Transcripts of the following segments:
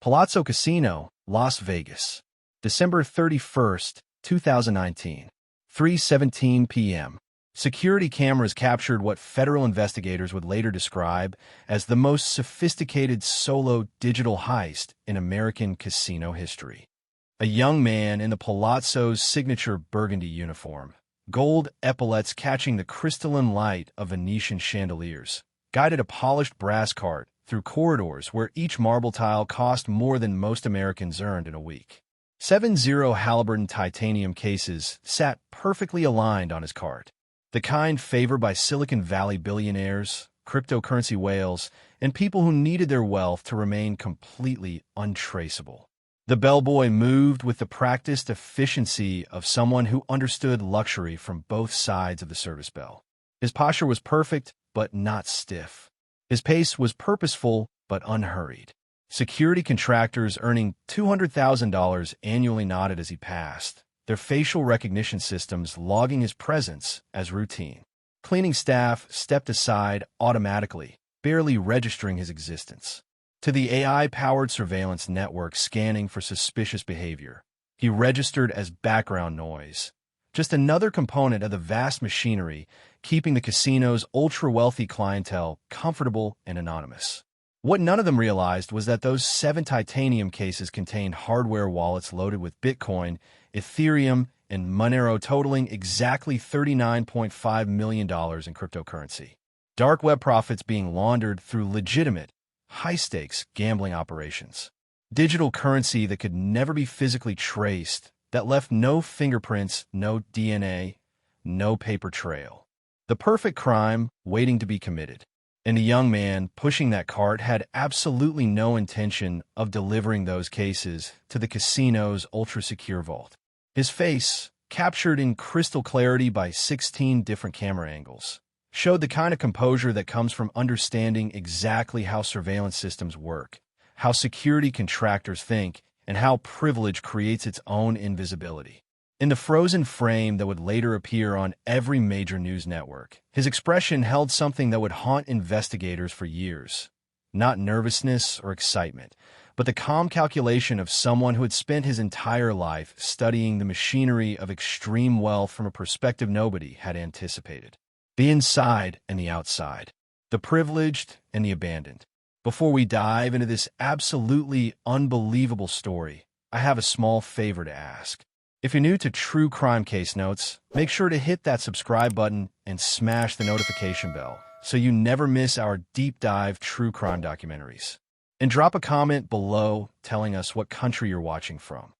Palazzo Casino, Las Vegas. December 31st, 2019. 3:17 p.m. Security cameras captured what federal investigators would later describe as the most sophisticated solo digital heist in American casino history. A young man in the Palazzo's signature burgundy uniform, gold epaulets catching the crystalline light of Venetian chandeliers, guided a polished brass cart through corridors where each marble tile cost more than most Americans earned in a week. 7-0 Halliburton titanium cases sat perfectly aligned on his cart, the kind favored by Silicon Valley billionaires, cryptocurrency whales, and people who needed their wealth to remain completely untraceable. The bellboy moved with the practiced efficiency of someone who understood luxury from both sides of the service bell. His posture was perfect, but not stiff. His pace was purposeful, but unhurried. Security contractors earning $200,000 annually nodded as he passed, their facial recognition systems logging his presence as routine. Cleaning staff stepped aside automatically, barely registering his existence. To the AI-powered surveillance network scanning for suspicious behavior, he registered as background noise, just another component of the vast machinery keeping the casino's ultra-wealthy clientele comfortable and anonymous. What none of them realized was that those 7 titanium cases contained hardware wallets loaded with Bitcoin, Ethereum, and Monero totaling exactly $39.5 million in cryptocurrency. Dark web profits being laundered through legitimate, high-stakes gambling operations. Digital currency that could never be physically traced, that left no fingerprints, no DNA, no paper trail. The perfect crime waiting to be committed. And the young man pushing that cart had absolutely no intention of delivering those cases to the casino's ultra-secure vault. His face, captured in crystal clarity by 16 different camera angles, showed the kind of composure that comes from understanding exactly how surveillance systems work, how security contractors think, and how privilege creates its own invisibility. In the frozen frame that would later appear on every major news network, his expression held something that would haunt investigators for years. Not nervousness or excitement, but the calm calculation of someone who had spent his entire life studying the machinery of extreme wealth from a perspective nobody had anticipated. The inside and the outside, the privileged and the abandoned. Before we dive into this absolutely unbelievable story, I have a small favor to ask. If you're new to True Crime Case Notes, make sure to hit that subscribe button and smash the notification bell so you never miss our deep dive true crime documentaries. And drop a comment below telling us what country you're watching from.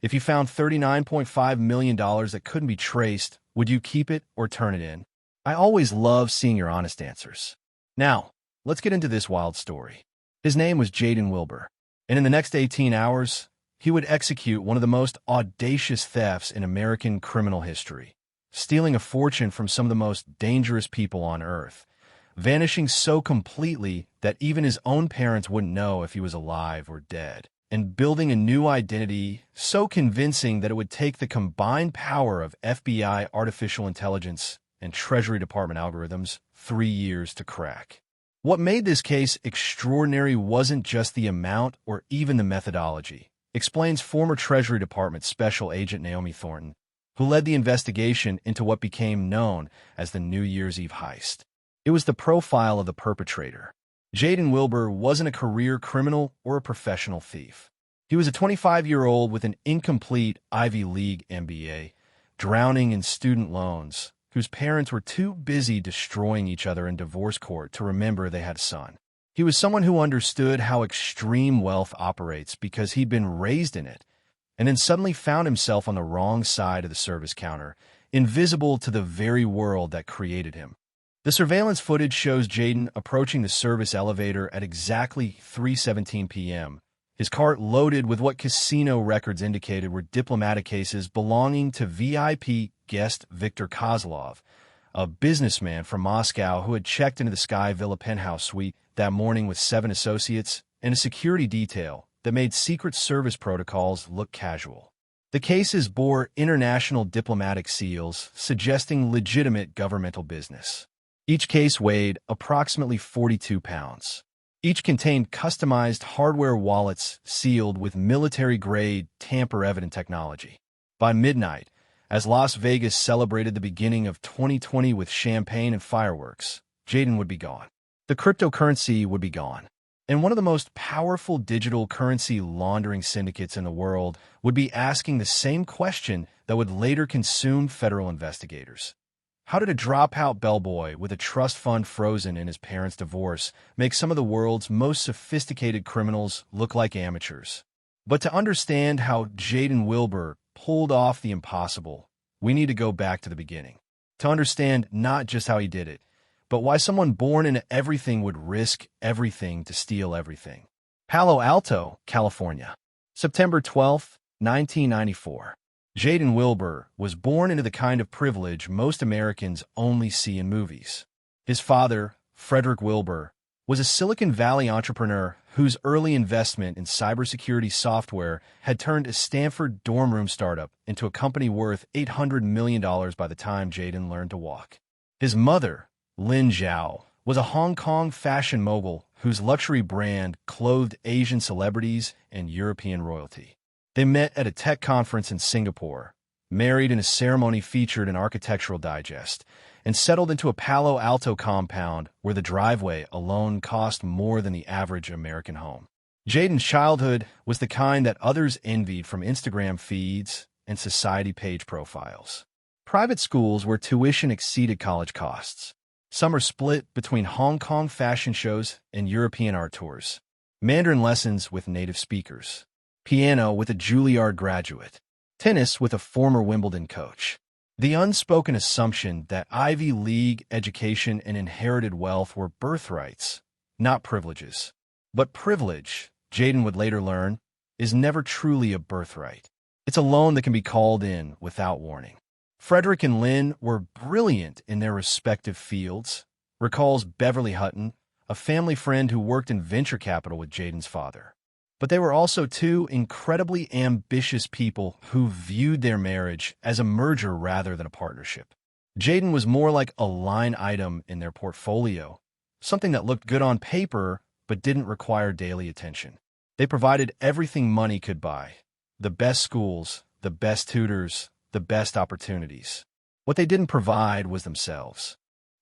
If you found $39.5 million that couldn't be traced, would you keep it or turn it in? I always love seeing your honest answers. Now, let's get into this wild story. His name was Jaden Wilbur, and in the next 18 hours, he would execute one of the most audacious thefts in American criminal history, stealing a fortune from some of the most dangerous people on Earth, vanishing so completely that even his own parents wouldn't know if he was alive or dead, and building a new identity so convincing that it would take the combined power of FBI artificial intelligence and Treasury Department algorithms 3 years to crack. What made this case extraordinary wasn't just the amount or even the methodology, explains former Treasury Department Special Agent Naomi Thornton, who led the investigation into what became known as the New Year's Eve heist. It was the profile of the perpetrator. Jaden Wilbur wasn't a career criminal or a professional thief. He was a 25-year-old with an incomplete Ivy League MBA, drowning in student loans, whose parents were too busy destroying each other in divorce court to remember they had a son. He was someone who understood how extreme wealth operates because he'd been raised in it, and then suddenly found himself on the wrong side of the service counter, invisible to the very world that created him. The surveillance footage shows Jaden approaching the service elevator at exactly 3:17 p.m., his cart loaded with what casino records indicated were diplomatic cases belonging to VIP guest Viktor Kozlov, a businessman from Moscow who had checked into the Sky Villa penthouse suite that morning with 7 associates and a security detail that made Secret Service protocols look casual. The cases bore international diplomatic seals, suggesting legitimate governmental business. Each case weighed approximately 42 pounds. Each contained customized hardware wallets sealed with military-grade, tamper-evident technology. By midnight, as Las Vegas celebrated the beginning of 2020 with champagne and fireworks, Jaden would be gone. The cryptocurrency would be gone. And one of the most powerful digital currency laundering syndicates in the world would be asking the same question that would later consume federal investigators. How did a dropout bellboy with a trust fund frozen in his parents' divorce make some of the world's most sophisticated criminals look like amateurs? But to understand how Jaden Wilbur pulled off the impossible, we need to go back to the beginning. To understand not just how he did it, but why someone born into everything would risk everything to steal everything. Palo Alto, California. September 12, 1994. Jaden Wilbur was born into the kind of privilege most Americans only see in movies. His father, Frederick Wilbur, was a Silicon Valley entrepreneur whose early investment in cybersecurity software had turned a Stanford dorm room startup into a company worth $800 million by the time Jaden learned to walk. His mother, Lin Zhao, was a Hong Kong fashion mogul whose luxury brand clothed Asian celebrities and European royalty. They met at a tech conference in Singapore, married in a ceremony featured in Architectural Digest, and settled into a Palo Alto compound where the driveway alone cost more than the average American home. Jaden's childhood was the kind that others envied from Instagram feeds and society page profiles. Private schools where tuition exceeded college costs. Summer split between Hong Kong fashion shows and European art tours. Mandarin lessons with native speakers. Piano with a Juilliard graduate. Tennis with a former Wimbledon coach. The unspoken assumption that Ivy League education and inherited wealth were birthrights, not privileges. But privilege, Jaden would later learn, is never truly a birthright. It's a loan that can be called in without warning. Frederick and Lynn were brilliant in their respective fields, recalls Beverly Hutton, a family friend who worked in venture capital with Jaden's father. But they were also two incredibly ambitious people who viewed their marriage as a merger rather than a partnership. Jaden was more like a line item in their portfolio, something that looked good on paper but didn't require daily attention. They provided everything money could buy: the best schools, the best tutors, the best opportunities. What they didn't provide was themselves.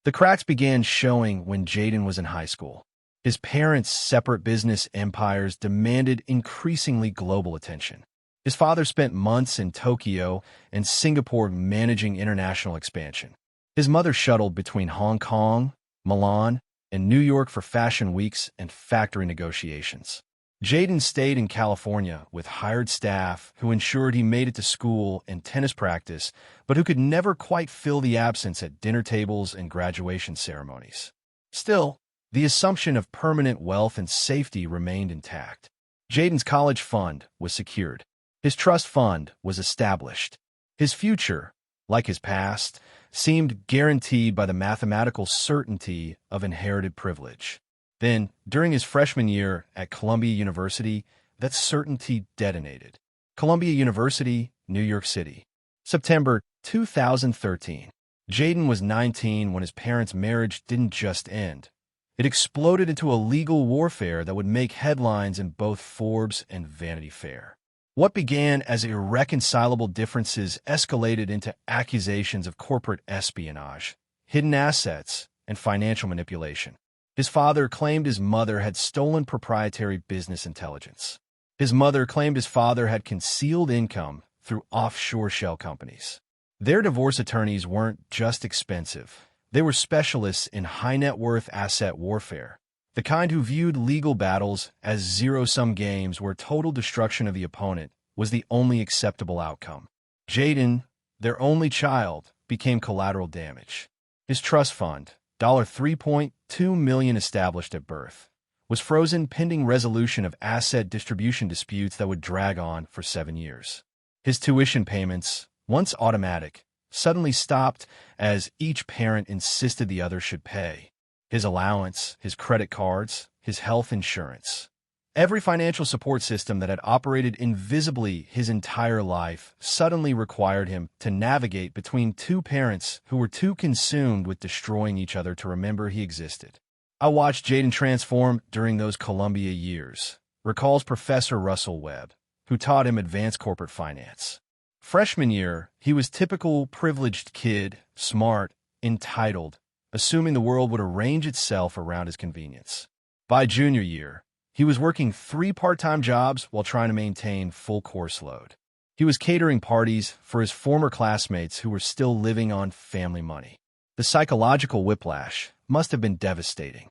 The cracks began showing when Jaden was in high school. His parents' separate business empires demanded increasingly global attention. His father spent months in Tokyo and Singapore managing international expansion. His mother shuttled between Hong Kong, Milan, and New York for fashion weeks and factory negotiations. Jaden stayed in California with hired staff who ensured he made it to school and tennis practice, but who could never quite fill the absence at dinner tables and graduation ceremonies. Still, the assumption of permanent wealth and safety remained intact. Jaden's college fund was secured. His trust fund was established. His future, like his past, seemed guaranteed by the mathematical certainty of inherited privilege. Then, during his freshman year at Columbia University, that certainty detonated. Columbia University, New York City. September 2013. Jaden was 19 when his parents' marriage didn't just end. It exploded into a legal warfare that would make headlines in both Forbes and Vanity Fair. What began as irreconcilable differences escalated into accusations of corporate espionage, hidden assets, and financial manipulation. His father claimed his mother had stolen proprietary business intelligence. His mother claimed his father had concealed income through offshore shell companies. Their divorce attorneys weren't just expensive. They were specialists in high-net-worth asset warfare, the kind who viewed legal battles as zero-sum games where total destruction of the opponent was the only acceptable outcome. Jaden, their only child, became collateral damage. His trust fund, $3.2 million established at birth, was frozen pending resolution of asset distribution disputes that would drag on for 7 years. His tuition payments, once automatic, suddenly stopped as each parent insisted the other should pay. His allowance, his credit cards, his health insurance. Every financial support system that had operated invisibly his entire life suddenly required him to navigate between two parents who were too consumed with destroying each other to remember he existed. I watched Jaden transform during those Columbia years, recalls Professor Russell Webb, who taught him advanced corporate finance. Freshman year, he was typical privileged kid, smart, entitled, assuming the world would arrange itself around his convenience. By junior year, he was working 3 part-time jobs while trying to maintain full course load. He was catering parties for his former classmates who were still living on family money. The psychological whiplash must have been devastating.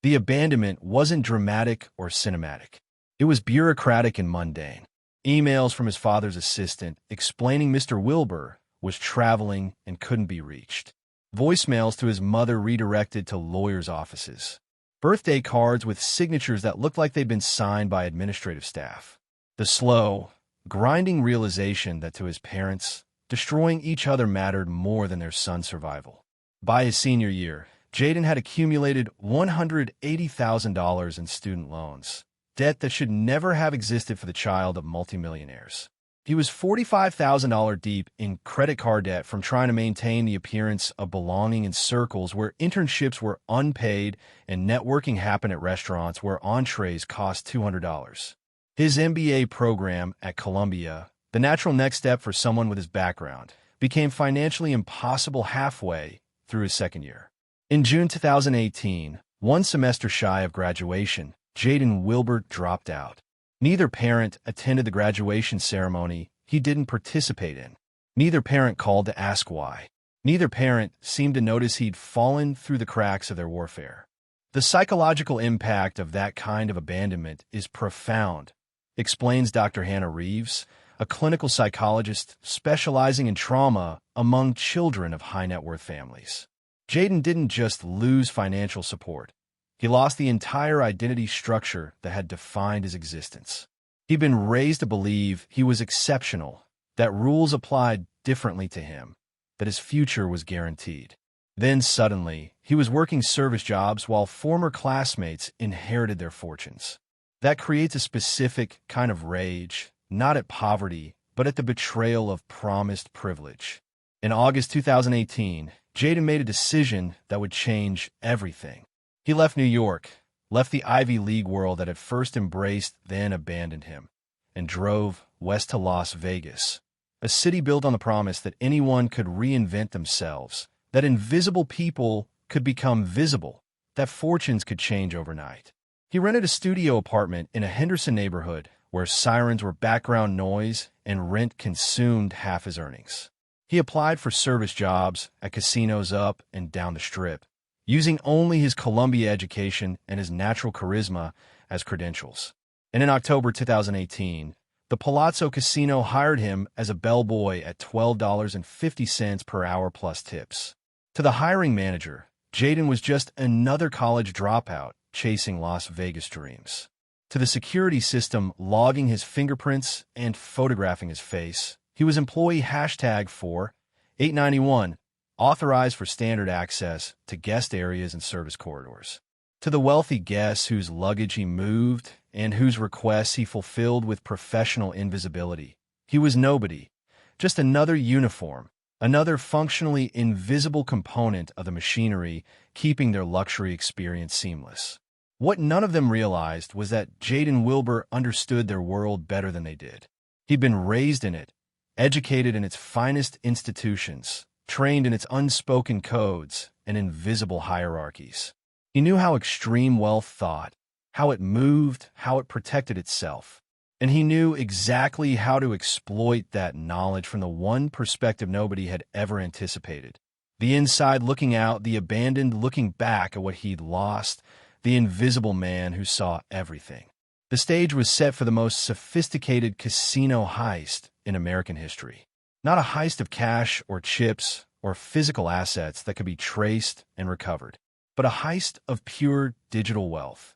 The abandonment wasn't dramatic or cinematic. It was bureaucratic and mundane. Emails from his father's assistant explaining Mr. Wilbur was traveling and couldn't be reached. Voicemails to his mother redirected to lawyers' offices. Birthday cards with signatures that looked like they'd been signed by administrative staff. The slow, grinding realization that to his parents, destroying each other mattered more than their son's survival. By his senior year, Jaden had accumulated $180,000 in student loans, debt that should never have existed for the child of multimillionaires. He was $45,000 deep in credit card debt from trying to maintain the appearance of belonging in circles where internships were unpaid and networking happened at restaurants where entrees cost $200. His MBA program at Columbia, the natural next step for someone with his background, became financially impossible halfway through his second year. In June 2018, one semester shy of graduation, Jaden Wilbur dropped out. Neither parent attended the graduation ceremony he didn't participate in. Neither parent called to ask why. Neither parent seemed to notice he'd fallen through the cracks of their warfare. The psychological impact of that kind of abandonment is profound, explains Dr. Hannah Reeves, a clinical psychologist specializing in trauma among children of high-net-worth families. Jaden didn't just lose financial support. He lost the entire identity structure that had defined his existence. He'd been raised to believe he was exceptional, that rules applied differently to him, that his future was guaranteed. Then suddenly, he was working service jobs while former classmates inherited their fortunes. That creates a specific kind of rage, not at poverty, but at the betrayal of promised privilege. In August 2018, Jaden made a decision that would change everything. He left New York, left the Ivy League world that had first embraced then abandoned him, and drove west to Las Vegas, a city built on the promise that anyone could reinvent themselves, that invisible people could become visible, that fortunes could change overnight. He rented a studio apartment in a Henderson neighborhood where sirens were background noise and rent consumed half his earnings. He applied for service jobs at casinos up and down the Strip, using only his Columbia education and his natural charisma as credentials. And in October 2018, the Palazzo Casino hired him as a bellboy at $12.50 per hour plus tips. To the hiring manager, Jaden was just another college dropout chasing Las Vegas dreams. To the security system logging his fingerprints and photographing his face, he was employee #4 891, authorized for standard access to guest areas and service corridors. To the wealthy guests whose luggage he moved and whose requests he fulfilled with professional invisibility, he was nobody, just another uniform, another functionally invisible component of the machinery keeping their luxury experience seamless. What none of them realized was that Jaden Wilbur understood their world better than they did. He'd been raised in it, educated in its finest institutions, trained in its unspoken codes and invisible hierarchies. He knew how extreme wealth thought, how it moved, how it protected itself. And he knew exactly how to exploit that knowledge from the one perspective nobody had ever anticipated. The inside looking out, the abandoned looking back at what he'd lost, the invisible man who saw everything. The stage was set for the most sophisticated casino heist in American history. Not a heist of cash or chips or physical assets that could be traced and recovered, but a heist of pure digital wealth.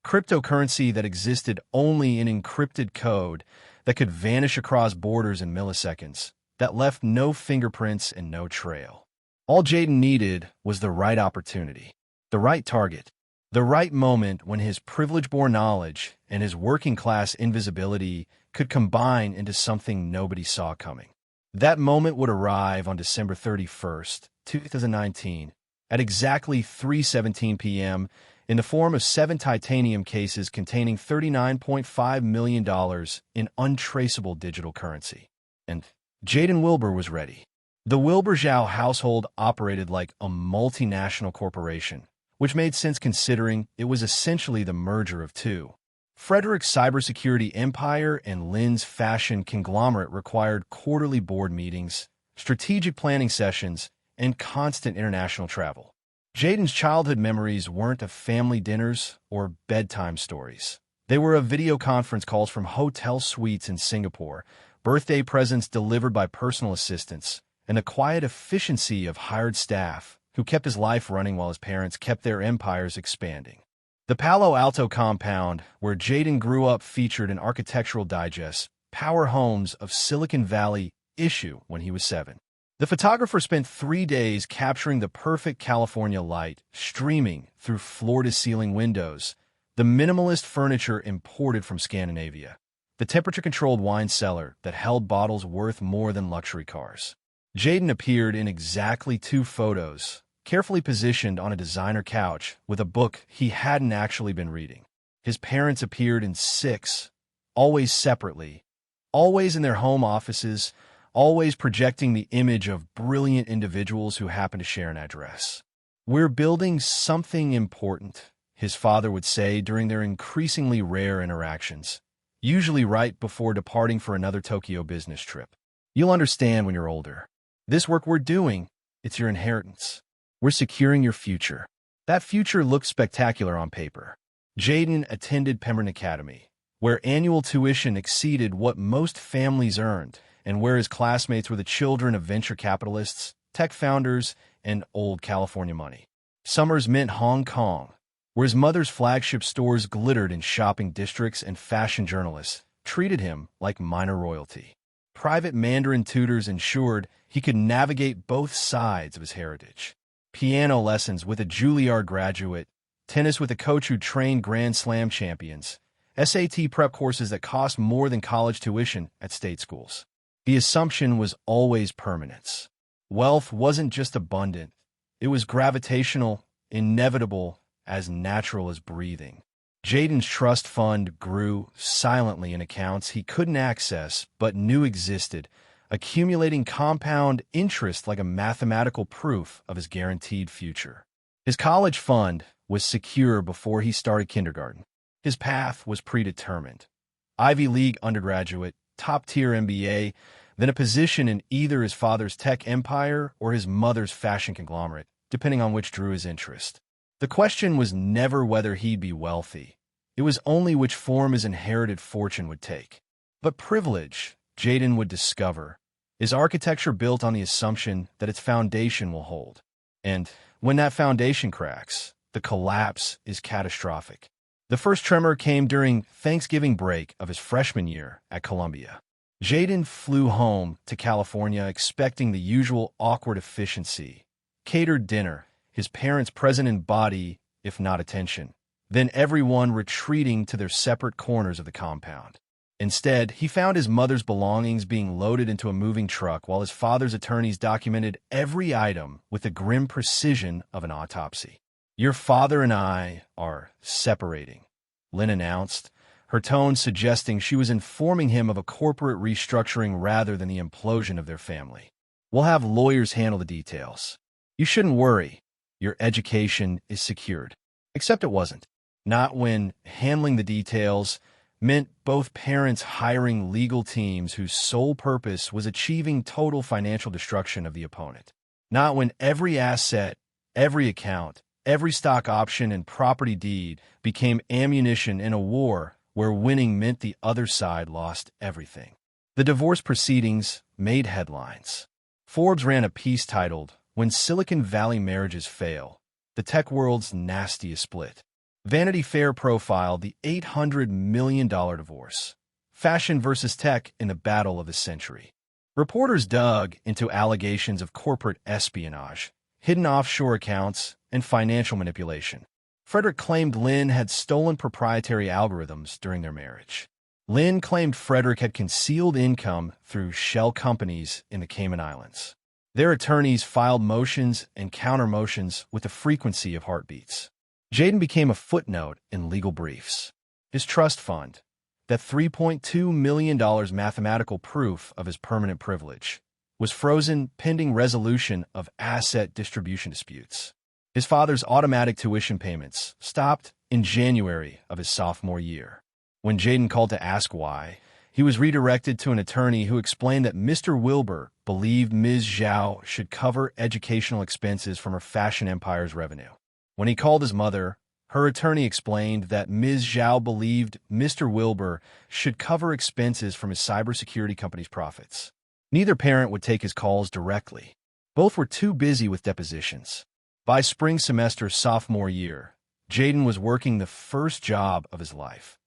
Cryptocurrency that existed only in encrypted code that could vanish across borders in milliseconds, that left no fingerprints and no trail. All Jaden needed was the right opportunity, the right target, the right moment when his privilege-born knowledge and his working-class invisibility could combine into something nobody saw coming. That moment would arrive on December 31st, 2019, at exactly 3:17 p.m., in the form of 7 titanium cases containing $39.5 million in untraceable digital currency. And Jaden Wilbur was ready. The Wilbur Zhao household operated like a multinational corporation, which made sense considering it was essentially the merger of two. Frederick's cybersecurity empire and Lynn's fashion conglomerate required quarterly board meetings, strategic planning sessions, and constant international travel. Jaden's childhood memories weren't of family dinners or bedtime stories. They were of video conference calls from hotel suites in Singapore, birthday presents delivered by personal assistants, and the quiet efficiency of hired staff who kept his life running while his parents kept their empires expanding. The Palo Alto compound, where Jaden grew up, featured an Architectural Digest Power Homes of Silicon Valley issue when he was 7. The photographer spent 3 days capturing the perfect California light, streaming through floor-to-ceiling windows, the minimalist furniture imported from Scandinavia, the temperature-controlled wine cellar that held bottles worth more than luxury cars. Jaden appeared in exactly 2 photos, carefully positioned on a designer couch with a book he hadn't actually been reading. His parents appeared in 6, always separately, always in their home offices, always projecting the image of brilliant individuals who happen to share an address. "We're building something important," his father would say during their increasingly rare interactions, usually right before departing for another Tokyo business trip. "You'll understand when you're older. This work we're doing, it's your inheritance. We're securing your future." That future looked spectacular on paper. Jaden attended Pembroke Academy, where annual tuition exceeded what most families earned, and where his classmates were the children of venture capitalists, tech founders, and old California money. Summers meant Hong Kong, where his mother's flagship stores glittered in shopping districts, and fashion journalists treated him like minor royalty. Private Mandarin tutors ensured he could navigate both sides of his heritage. Piano lessons with a Juilliard graduate, tennis with a coach who trained Grand Slam champions, SAT prep courses that cost more than college tuition at state schools. The assumption was always permanence. Wealth wasn't just abundant, it was gravitational, inevitable, as natural as breathing. Jaden's trust fund grew silently in accounts he couldn't access but knew existed, accumulating compound interest like a mathematical proof of his guaranteed future. His college fund was secure before he started kindergarten. His path was predetermined. Ivy League undergraduate, top-tier MBA, then a position in either his father's tech empire or his mother's fashion conglomerate, depending on which drew his interest. The question was never whether he'd be wealthy. It was only which form his inherited fortune would take. But privilege, Jaden would discover, is architecture built on the assumption that its foundation will hold. And when that foundation cracks, the collapse is catastrophic. The first tremor came during Thanksgiving break of his freshman year at Columbia. Jaden flew home to California expecting the usual awkward efficiency. Catered dinner, his parents present in body, if not attention. Then everyone retreating to their separate corners of the compound. Instead, he found his mother's belongings being loaded into a moving truck while his father's attorneys documented every item with the grim precision of an autopsy. "Your father and I are separating," Lynn announced, her tone suggesting she was informing him of a corporate restructuring rather than the implosion of their family. "We'll have lawyers handle the details. You shouldn't worry. Your education is secured." Except it wasn't. Not when handling the details meant both parents hiring legal teams whose sole purpose was achieving total financial destruction of the opponent. Not when every asset, every account, every stock option and property deed became ammunition in a war where winning meant the other side lost everything. The divorce proceedings made headlines. Forbes ran a piece titled, "When Silicon Valley Marriages Fail, the Tech World's Nastiest Split." Vanity Fair profiled the $800 million divorce. Fashion versus tech in the battle of the century. Reporters dug into allegations of corporate espionage, hidden offshore accounts, and financial manipulation. Frederick claimed Lynn had stolen proprietary algorithms during their marriage. Lynn claimed Frederick had concealed income through shell companies in the Cayman Islands. Their attorneys filed motions and counter-motions with the frequency of heartbeats. Jaden became a footnote in legal briefs. His trust fund, that $3.2 million mathematical proof of his permanent privilege, was frozen pending resolution of asset distribution disputes. His father's automatic tuition payments stopped in January of his sophomore year. When Jaden called to ask why, he was redirected to an attorney who explained that Mr. Wilbur believed Ms. Zhao should cover educational expenses from her fashion empire's revenue. When he called his mother, her attorney explained that Ms. Zhao believed Mr. Wilbur should cover expenses from his cybersecurity company's profits. Neither parent would take his calls directly. Both were too busy with depositions. By spring semester sophomore year, Jaden was working the first job of his life,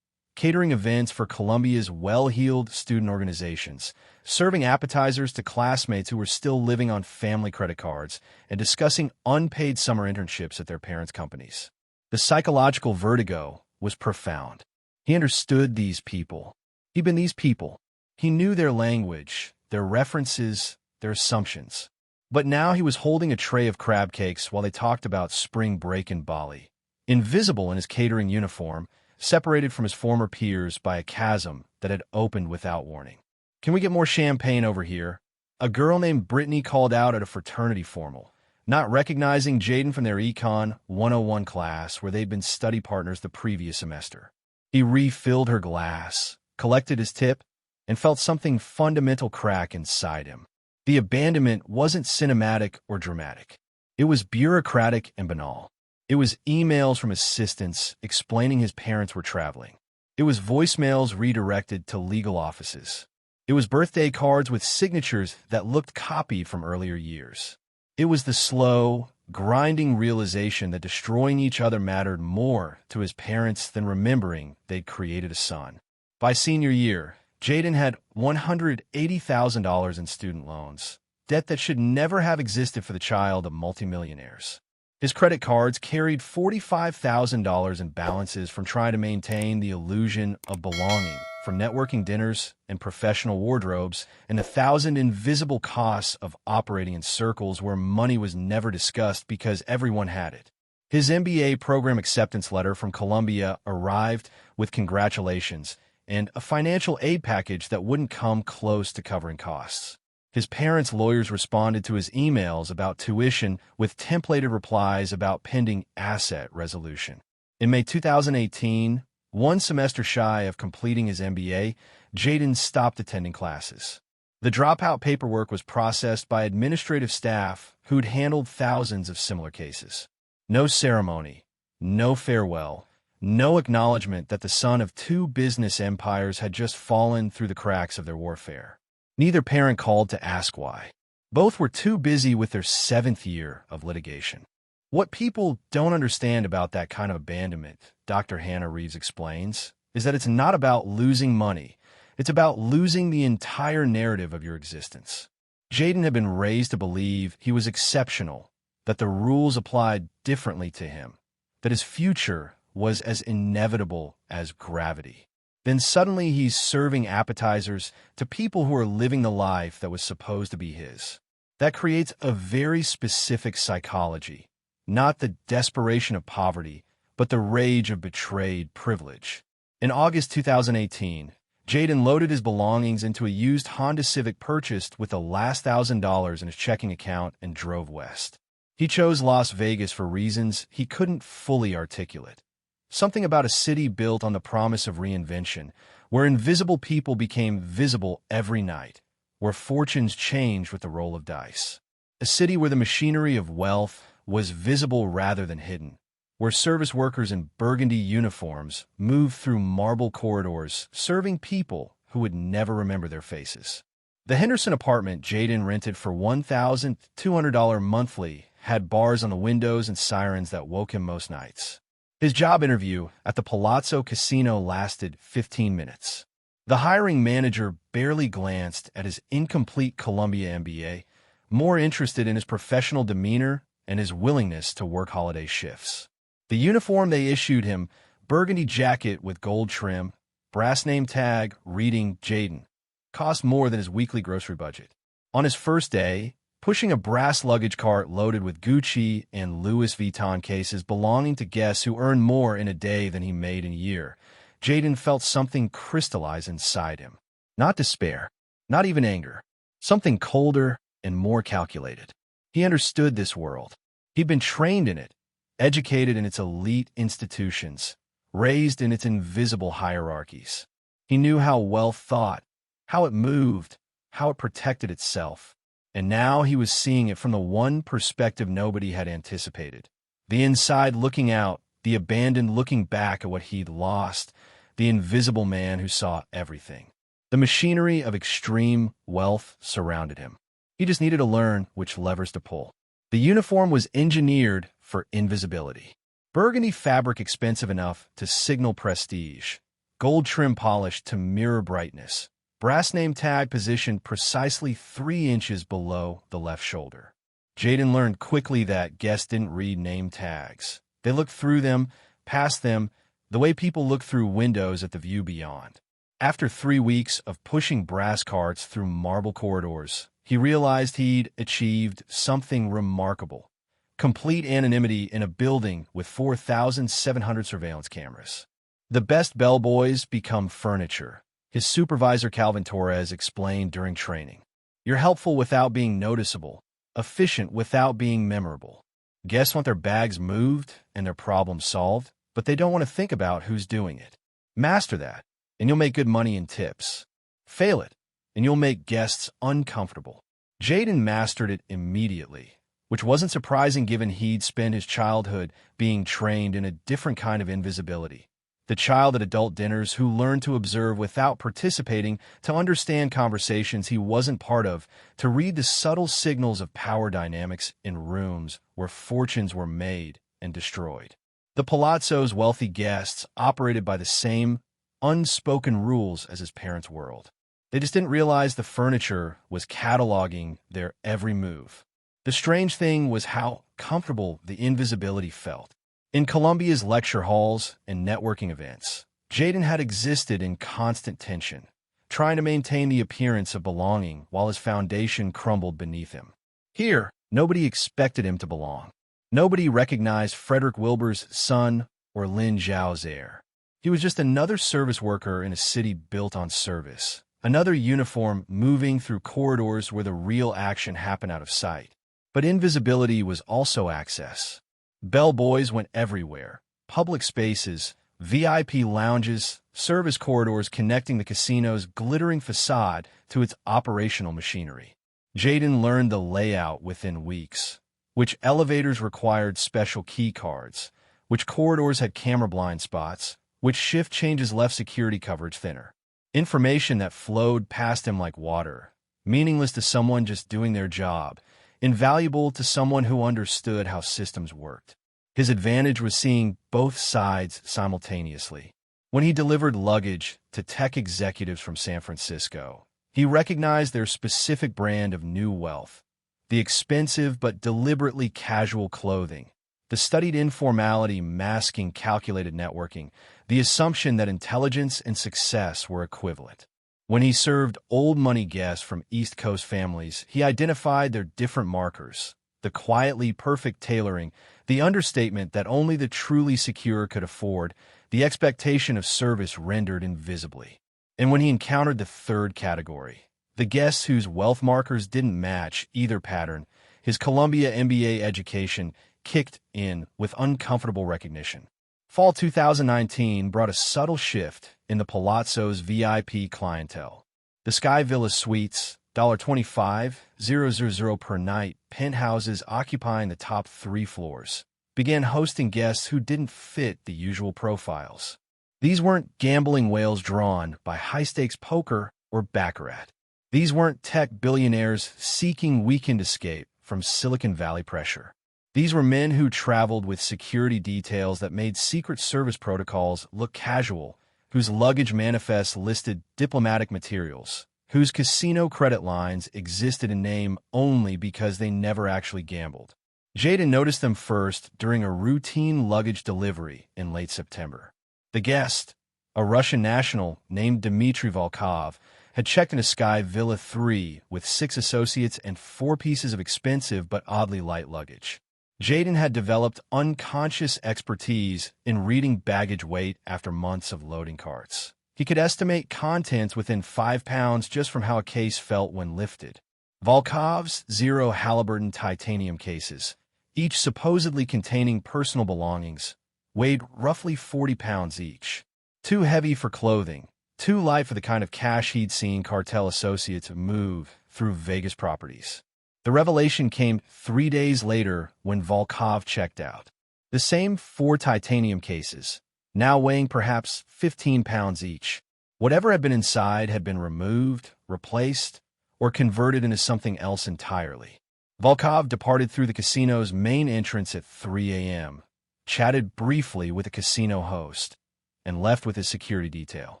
catering events for Columbia's well-heeled student organizations, serving appetizers to classmates who were still living on family credit cards, and discussing unpaid summer internships at their parents' companies. The psychological vertigo was profound. He understood these people. He'd been these people. He knew their language, their references, their assumptions. But now he was holding a tray of crab cakes while they talked about spring break in Bali. Invisible in his catering uniform, separated from his former peers by a chasm that had opened without warning. "Can we get more champagne over here?" A girl named Brittany called out at a fraternity formal, not recognizing Jaden from their Econ 101 class where they'd been study partners the previous semester. He refilled her glass, collected his tip, and felt something fundamental crack inside him. The abandonment wasn't cinematic or dramatic. It was bureaucratic and banal. It was emails from assistants explaining his parents were traveling. It was voicemails redirected to legal offices. It was birthday cards with signatures that looked copied from earlier years. It was the slow, grinding realization that destroying each other mattered more to his parents than remembering they'd created a son. By senior year, Jaden had $180,000 in student loans, debt that should never have existed for the child of multimillionaires. His credit cards carried $45,000 in balances from trying to maintain the illusion of belonging, from networking dinners and professional wardrobes, and 1,000 invisible costs of operating in circles where money was never discussed because everyone had it. His MBA program acceptance letter from Columbia arrived with congratulations and a financial aid package that wouldn't come close to covering costs. His parents' lawyers responded to his emails about tuition with templated replies about pending asset resolution. In May 2018, one semester shy of completing his MBA, Jaden stopped attending classes. The dropout paperwork was processed by administrative staff who'd handled thousands of similar cases. No ceremony, no farewell, no acknowledgement that the son of two business empires had just fallen through the cracks of their warfare. Neither parent called to ask why. Both were too busy with their 7th year of litigation. What people don't understand about that kind of abandonment, Dr. Hannah Reeves explains, is that it's not about losing money. It's about losing the entire narrative of your existence. Jaden had been raised to believe he was exceptional, that the rules applied differently to him, that his future was as inevitable as gravity. Then suddenly he's serving appetizers to people who are living the life that was supposed to be his. That creates a very specific psychology, not the desperation of poverty, but the rage of betrayed privilege. In August 2018, Jaden loaded his belongings into a used Honda Civic purchased with the last $1,000 in his checking account and drove west. He chose Las Vegas for reasons he couldn't fully articulate. Something about a city built on the promise of reinvention, where invisible people became visible every night, where fortunes changed with the roll of dice. A city where the machinery of wealth was visible rather than hidden, where service workers in burgundy uniforms moved through marble corridors, serving people who would never remember their faces. The Henderson apartment Jaden rented for $1,200 monthly had bars on the windows and sirens that woke him most nights. His job interview at the Palazzo Casino lasted 15 minutes. The hiring manager barely glanced at his incomplete Columbia MBA, more interested in his professional demeanor and his willingness to work holiday shifts. The uniform they issued him, burgundy jacket with gold trim, brass name tag reading Jaden, cost more than his weekly grocery budget. On his first day, pushing a brass luggage cart loaded with Gucci and Louis Vuitton cases belonging to guests who earned more in a day than he made in a year. Jaden felt something crystallize inside him. Not despair, not even anger. Something colder and more calculated. He understood this world. He'd been trained in it, educated in its elite institutions, raised in its invisible hierarchies. He knew how wealth thought, how it moved, how it protected itself. And now he was seeing it from the one perspective nobody had anticipated. The inside looking out, the abandoned looking back at what he'd lost, the invisible man who saw everything. The machinery of extreme wealth surrounded him. He just needed to learn which levers to pull. The uniform was engineered for invisibility. Burgundy fabric expensive enough to signal prestige. Gold trim polished to mirror brightness. Brass name tag positioned precisely 3 inches below the left shoulder. Jaden learned quickly that guests didn't read name tags. They looked through them, past them, the way people look through windows at the view beyond. After 3 weeks of pushing brass carts through marble corridors, he realized he'd achieved something remarkable. Complete anonymity in a building with 4,700 surveillance cameras. The best bellboys become furniture, his supervisor Calvin Torres explained during training. You're helpful without being noticeable, efficient without being memorable. Guests want their bags moved and their problems solved, but they don't want to think about who's doing it. Master that, and you'll make good money in tips. Fail it, and you'll make guests uncomfortable. Jaden mastered it immediately, which wasn't surprising given he'd spent his childhood being trained in a different kind of invisibility. The child at adult dinners who learned to observe without participating, to understand conversations he wasn't part of, to read the subtle signals of power dynamics in rooms where fortunes were made and destroyed. The Palazzo's wealthy guests operated by the same unspoken rules as his parents' world. They just didn't realize the furniture was cataloging their every move. The strange thing was how comfortable the invisibility felt. In Columbia's lecture halls and networking events, Jaden had existed in constant tension, trying to maintain the appearance of belonging while his foundation crumbled beneath him. Here, nobody expected him to belong. Nobody recognized Frederick Wilbur's son or Lin Zhao's heir. He was just another service worker in a city built on service, another uniform moving through corridors where the real action happened out of sight. But invisibility was also access. Bellboys went everywhere. Public spaces, VIP lounges, service corridors connecting the casino's glittering facade to its operational machinery. Jaden learned the layout within weeks. Which elevators required special key cards, which corridors had camera blind spots, which shift changes left security coverage thinner. Information that flowed past him like water, meaningless to someone just doing their job, invaluable to someone who understood how systems worked. His advantage was seeing both sides simultaneously. When he delivered luggage to tech executives from San Francisco, he recognized their specific brand of new wealth, the expensive but deliberately casual clothing, the studied informality masking calculated networking, the assumption that intelligence and success were equivalent. When he served old money guests from East Coast families, he identified their different markers, the quietly perfect tailoring, the understatement that only the truly secure could afford, the expectation of service rendered invisibly. And when he encountered the third category, the guests whose wealth markers didn't match either pattern, his Columbia MBA education kicked in with uncomfortable recognition. Fall 2019 brought a subtle shift in the Palazzo's VIP clientele. The Sky Villa Suites, $25,000 per night, penthouses occupying the top 3 floors, began hosting guests who didn't fit the usual profiles. These weren't gambling whales drawn by high-stakes poker or baccarat. These weren't tech billionaires seeking weekend escape from Silicon Valley pressure. These were men who traveled with security details that made Secret Service protocols look casual, whose luggage manifests listed diplomatic materials, whose casino credit lines existed in name only because they never actually gambled. Jaden noticed them first during a routine luggage delivery in late September. The guest, a Russian national named Dmitry Volkov, had checked into Sky Villa 3 with 6 associates and 4 pieces of expensive but oddly light luggage. Jayden had developed unconscious expertise in reading baggage weight after months of loading carts. He could estimate contents within 5 pounds just from how a case felt when lifted. Volkov's 0 Halliburton titanium cases, each supposedly containing personal belongings, weighed roughly 40 pounds each. Too heavy for clothing, too light for the kind of cash he'd seen cartel associates move through Vegas properties. The revelation came 3 days later when Volkov checked out. The same 4 titanium cases, now weighing perhaps 15 pounds each. Whatever had been inside had been removed, replaced, or converted into something else entirely. Volkov departed through the casino's main entrance at 3 a.m., chatted briefly with a casino host, and left with his security detail.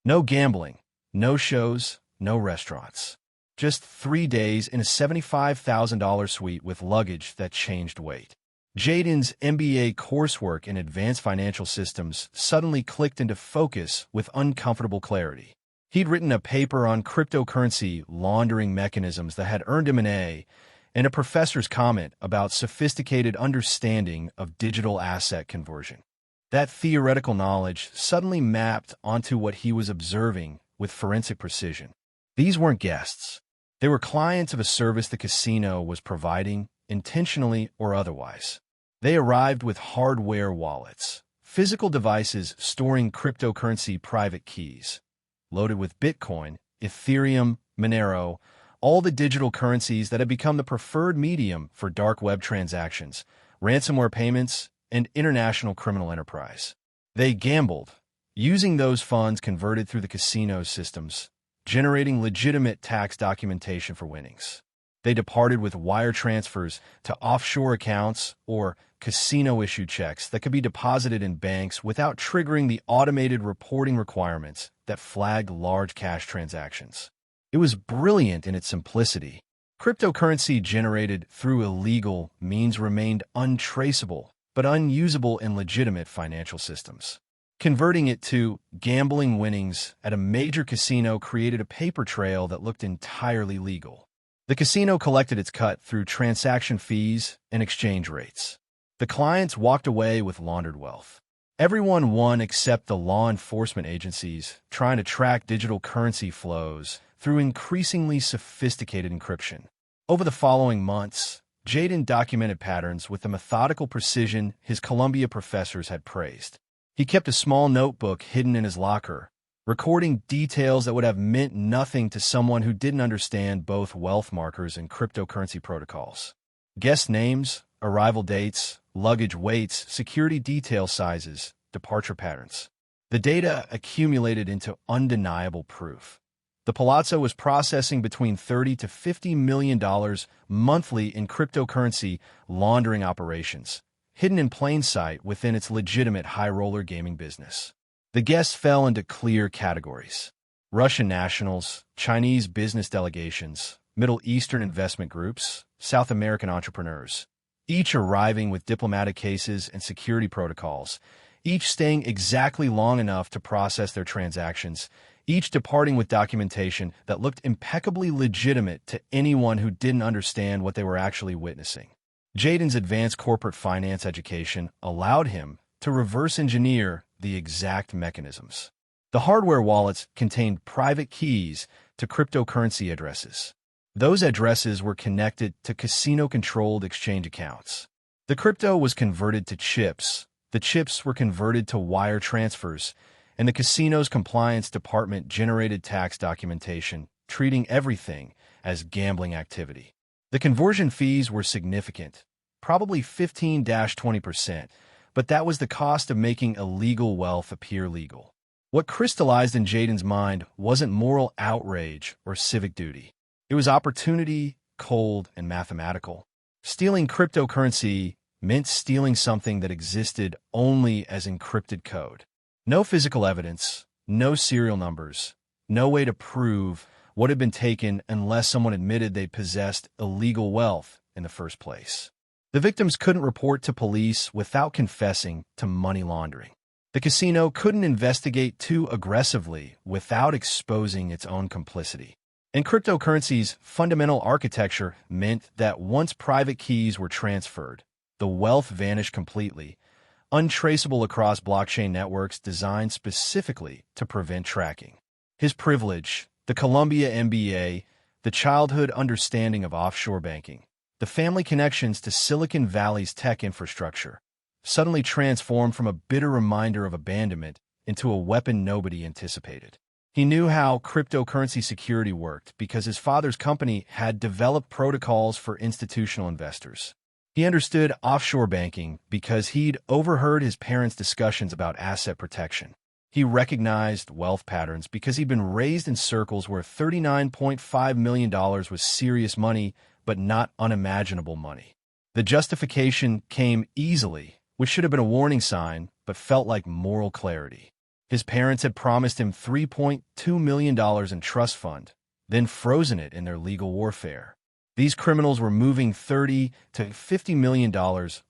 No gambling, no shows, no restaurants. Just 3 days in a $75,000 suite with luggage that changed weight. Jayden's MBA coursework in advanced financial systems suddenly clicked into focus with uncomfortable clarity. He'd written a paper on cryptocurrency laundering mechanisms that had earned him an A, and a professor's comment about sophisticated understanding of digital asset conversion. That theoretical knowledge suddenly mapped onto what he was observing with forensic precision. These weren't guests. They were clients of a service the casino was providing, intentionally or otherwise. They arrived with hardware wallets, physical devices storing cryptocurrency private keys, loaded with Bitcoin, Ethereum, Monero, all the digital currencies that had become the preferred medium for dark web transactions, ransomware payments, and international criminal enterprise. They gambled, using those funds converted through the casino's systems, generating legitimate tax documentation for winnings. They departed with wire transfers to offshore accounts or casino-issued checks that could be deposited in banks without triggering the automated reporting requirements that flagged large cash transactions. It was brilliant in its simplicity. Cryptocurrency generated through illegal means remained untraceable, but unusable in legitimate financial systems. Converting it to gambling winnings at a major casino created a paper trail that looked entirely legal. The casino collected its cut through transaction fees and exchange rates. The clients walked away with laundered wealth. Everyone won except the law enforcement agencies trying to track digital currency flows through increasingly sophisticated encryption. Over the following months, Jayden documented patterns with the methodical precision his Columbia professors had praised. He kept a small notebook hidden in his locker, recording details that would have meant nothing to someone who didn't understand both wealth markers and cryptocurrency protocols. Guest names, arrival dates, luggage weights, security detail sizes, departure patterns. The data accumulated into undeniable proof. The Palazzo was processing between $30 to $50 million monthly in cryptocurrency laundering operations, hidden in plain sight within its legitimate high-roller gaming business. The guests fell into clear categories: Russian nationals, Chinese business delegations, Middle Eastern investment groups, South American entrepreneurs, each arriving with diplomatic cases and security protocols, each staying exactly long enough to process their transactions, each departing with documentation that looked impeccably legitimate to anyone who didn't understand what they were actually witnessing. Jayden's advanced corporate finance education allowed him to reverse engineer the exact mechanisms. The hardware wallets contained private keys to cryptocurrency addresses. Those addresses were connected to casino-controlled exchange accounts. The crypto was converted to chips, the chips were converted to wire transfers, and the casino's compliance department generated tax documentation, treating everything as gambling activity. The conversion fees were significant, probably 15–20%, but that was the cost of making illegal wealth appear legal. What crystallized in Jayden's mind wasn't moral outrage or civic duty. It was opportunity, cold and mathematical. Stealing cryptocurrency meant stealing something that existed only as encrypted code. No physical evidence, no serial numbers, no way to prove what had been taken unless someone admitted they possessed illegal wealth in the first place. The victims couldn't report to police without confessing to money laundering. The casino couldn't investigate too aggressively without exposing its own complicity. And cryptocurrency's fundamental architecture meant that once private keys were transferred, the wealth vanished completely, untraceable across blockchain networks designed specifically to prevent tracking. His privilege, the Columbia MBA, the childhood understanding of offshore banking, the family connections to Silicon Valley's tech infrastructure, suddenly transformed from a bitter reminder of abandonment into a weapon nobody anticipated. He knew how cryptocurrency security worked because his father's company had developed protocols for institutional investors. He understood offshore banking because he'd overheard his parents' discussions about asset protection. He recognized wealth patterns because he'd been raised in circles where $39.5 million was serious money, but not unimaginable money. The justification came easily, which should have been a warning sign, but felt like moral clarity. His parents had promised him $3.2 million in trust fund, then frozen it in their legal warfare. These criminals were moving $30 to $50 million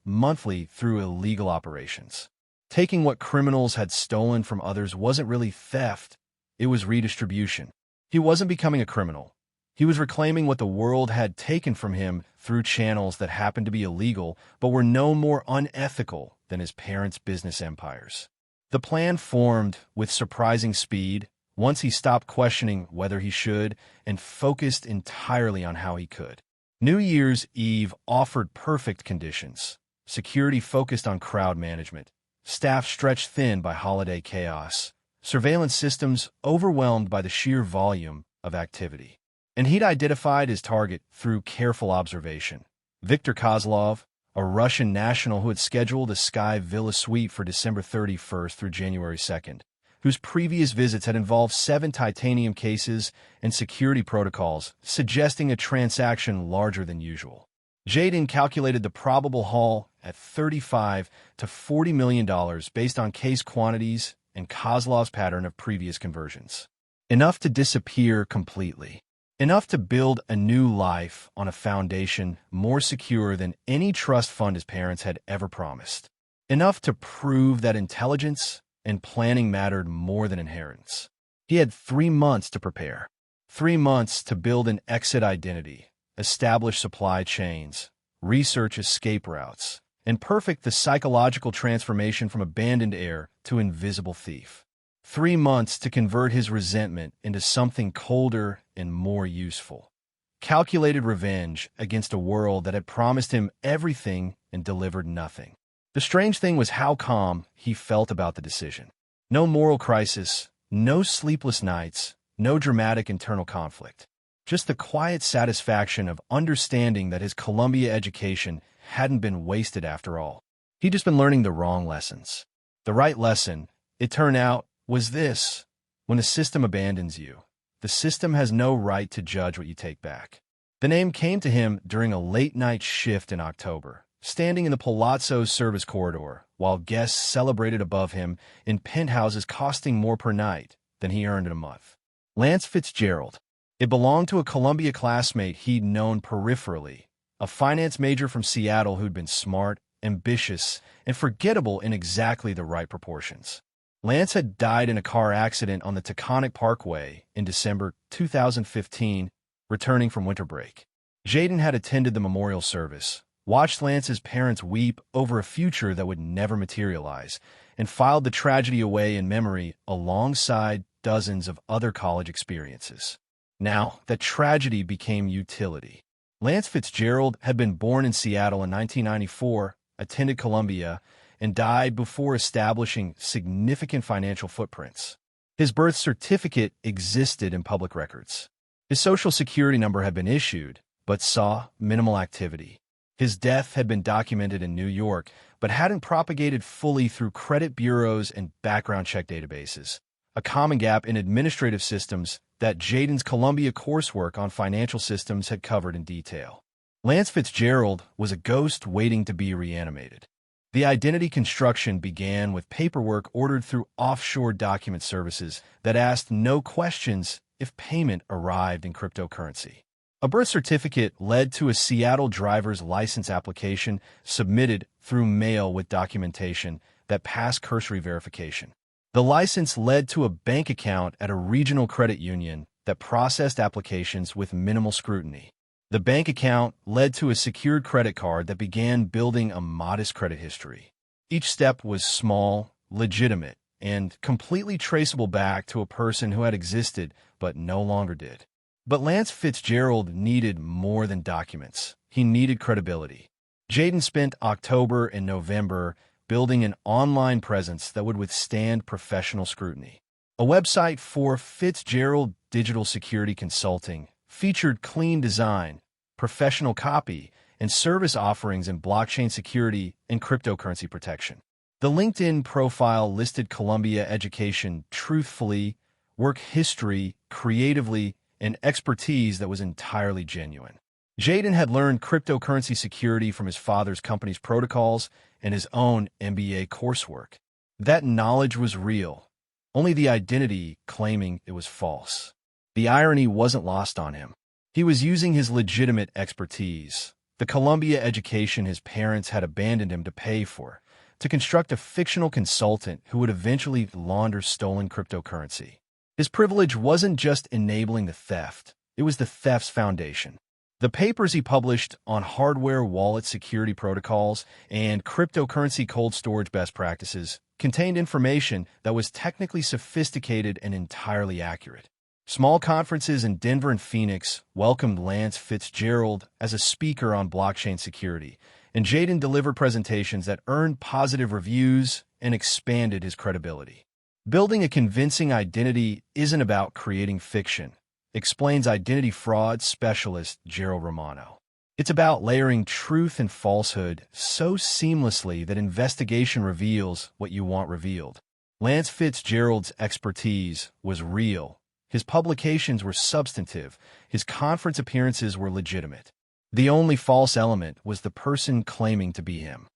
monthly through illegal operations. Taking what criminals had stolen from others wasn't really theft, it was redistribution. He wasn't becoming a criminal. He was reclaiming what the world had taken from him through channels that happened to be illegal, but were no more unethical than his parents' business empires. The plan formed with surprising speed once he stopped questioning whether he should and focused entirely on how he could. New Year's Eve offered perfect conditions. Security focused on crowd management, staff stretched thin by holiday chaos, surveillance systems overwhelmed by the sheer volume of activity. And he'd identified his target through careful observation. Viktor Kozlov, a Russian national who had scheduled a Sky Villa suite for December 31st through January 2nd, whose previous visits had involved 7 titanium cases and security protocols, suggesting a transaction larger than usual. Jaden calculated the probable haul at $35 to $40 million based on case quantities and Kozlov's pattern of previous conversions. Enough to disappear completely. Enough to build a new life on a foundation more secure than any trust fund his parents had ever promised. Enough to prove that intelligence and planning mattered more than inheritance. He had 3 months to prepare. 3 months to build an exit identity, establish supply chains, research escape routes, and perfect the psychological transformation from abandoned heir to invisible thief. 3 months to convert his resentment into something colder and more useful. Calculated revenge against a world that had promised him everything and delivered nothing. The strange thing was how calm he felt about the decision. No moral crisis, no sleepless nights, no dramatic internal conflict. Just the quiet satisfaction of understanding that his Columbia education hadn't been wasted after all. He'd just been learning the wrong lessons. The right lesson, it turned out, was this: when the system abandons you, the system has no right to judge what you take back. The name came to him during a late-night shift in October, standing in the Palazzo's service corridor, while guests celebrated above him in penthouses costing more per night than he earned in a month. Lance Fitzgerald. It belonged to a Columbia classmate he'd known peripherally, a finance major from Seattle who'd been smart, ambitious, and forgettable in exactly the right proportions. Lance had died in a car accident on the Taconic Parkway in December 2015, returning from winter break. Jaden had attended the memorial service, watched Lance's parents weep over a future that would never materialize, and filed the tragedy away in memory alongside dozens of other college experiences. Now, that tragedy became utility. Lance Fitzgerald had been born in Seattle in 1994, attended Columbia, and died before establishing significant financial footprints. His birth certificate existed in public records. His social security number had been issued, but saw minimal activity. His death had been documented in New York, but hadn't propagated fully through credit bureaus and background check databases, a common gap in administrative systems that Jaden's Columbia coursework on financial systems had covered in detail. Lance Fitzgerald was a ghost waiting to be reanimated. The identity construction began with paperwork ordered through offshore document services that asked no questions if payment arrived in cryptocurrency. A birth certificate led to a Seattle driver's license application submitted through mail with documentation, that passed cursory verification. The license led to a bank account at a regional credit union that processed applications with minimal scrutiny. The bank account led to a secured credit card that began building a modest credit history. Each step was small, legitimate, and completely traceable back to a person who had existed but no longer did. But Lance Fitzgerald needed more than documents. He needed credibility. Jayden spent October and November building an online presence that would withstand professional scrutiny. A website for Fitzgerald Digital Security Consulting featured clean design, professional copy, and service offerings in blockchain security and cryptocurrency protection. The LinkedIn profile listed Columbia education truthfully, work history creatively, and expertise that was entirely genuine. Jayden had learned cryptocurrency security from his father's company's protocols and his own MBA coursework. That knowledge was real, only the identity claiming it was false. The irony wasn't lost on him. He was using his legitimate expertise, the Columbia education his parents had abandoned him to pay for, to construct a fictional consultant who would eventually launder stolen cryptocurrency. His privilege wasn't just enabling the theft, it was the theft's foundation. The papers he published on hardware wallet security protocols and cryptocurrency cold storage best practices contained information that was technically sophisticated and entirely accurate. Small conferences in Denver and Phoenix welcomed Lance Fitzgerald as a speaker on blockchain security, and Jayden delivered presentations that earned positive reviews and expanded his credibility. Building a convincing identity isn't about creating fiction, explains identity fraud specialist Gerald Romano. It's about layering truth and falsehood so seamlessly that investigation reveals what you want revealed. Lance Fitzgerald's expertise was real. His publications were substantive. His conference appearances were legitimate. The only false element was the person claiming to be him.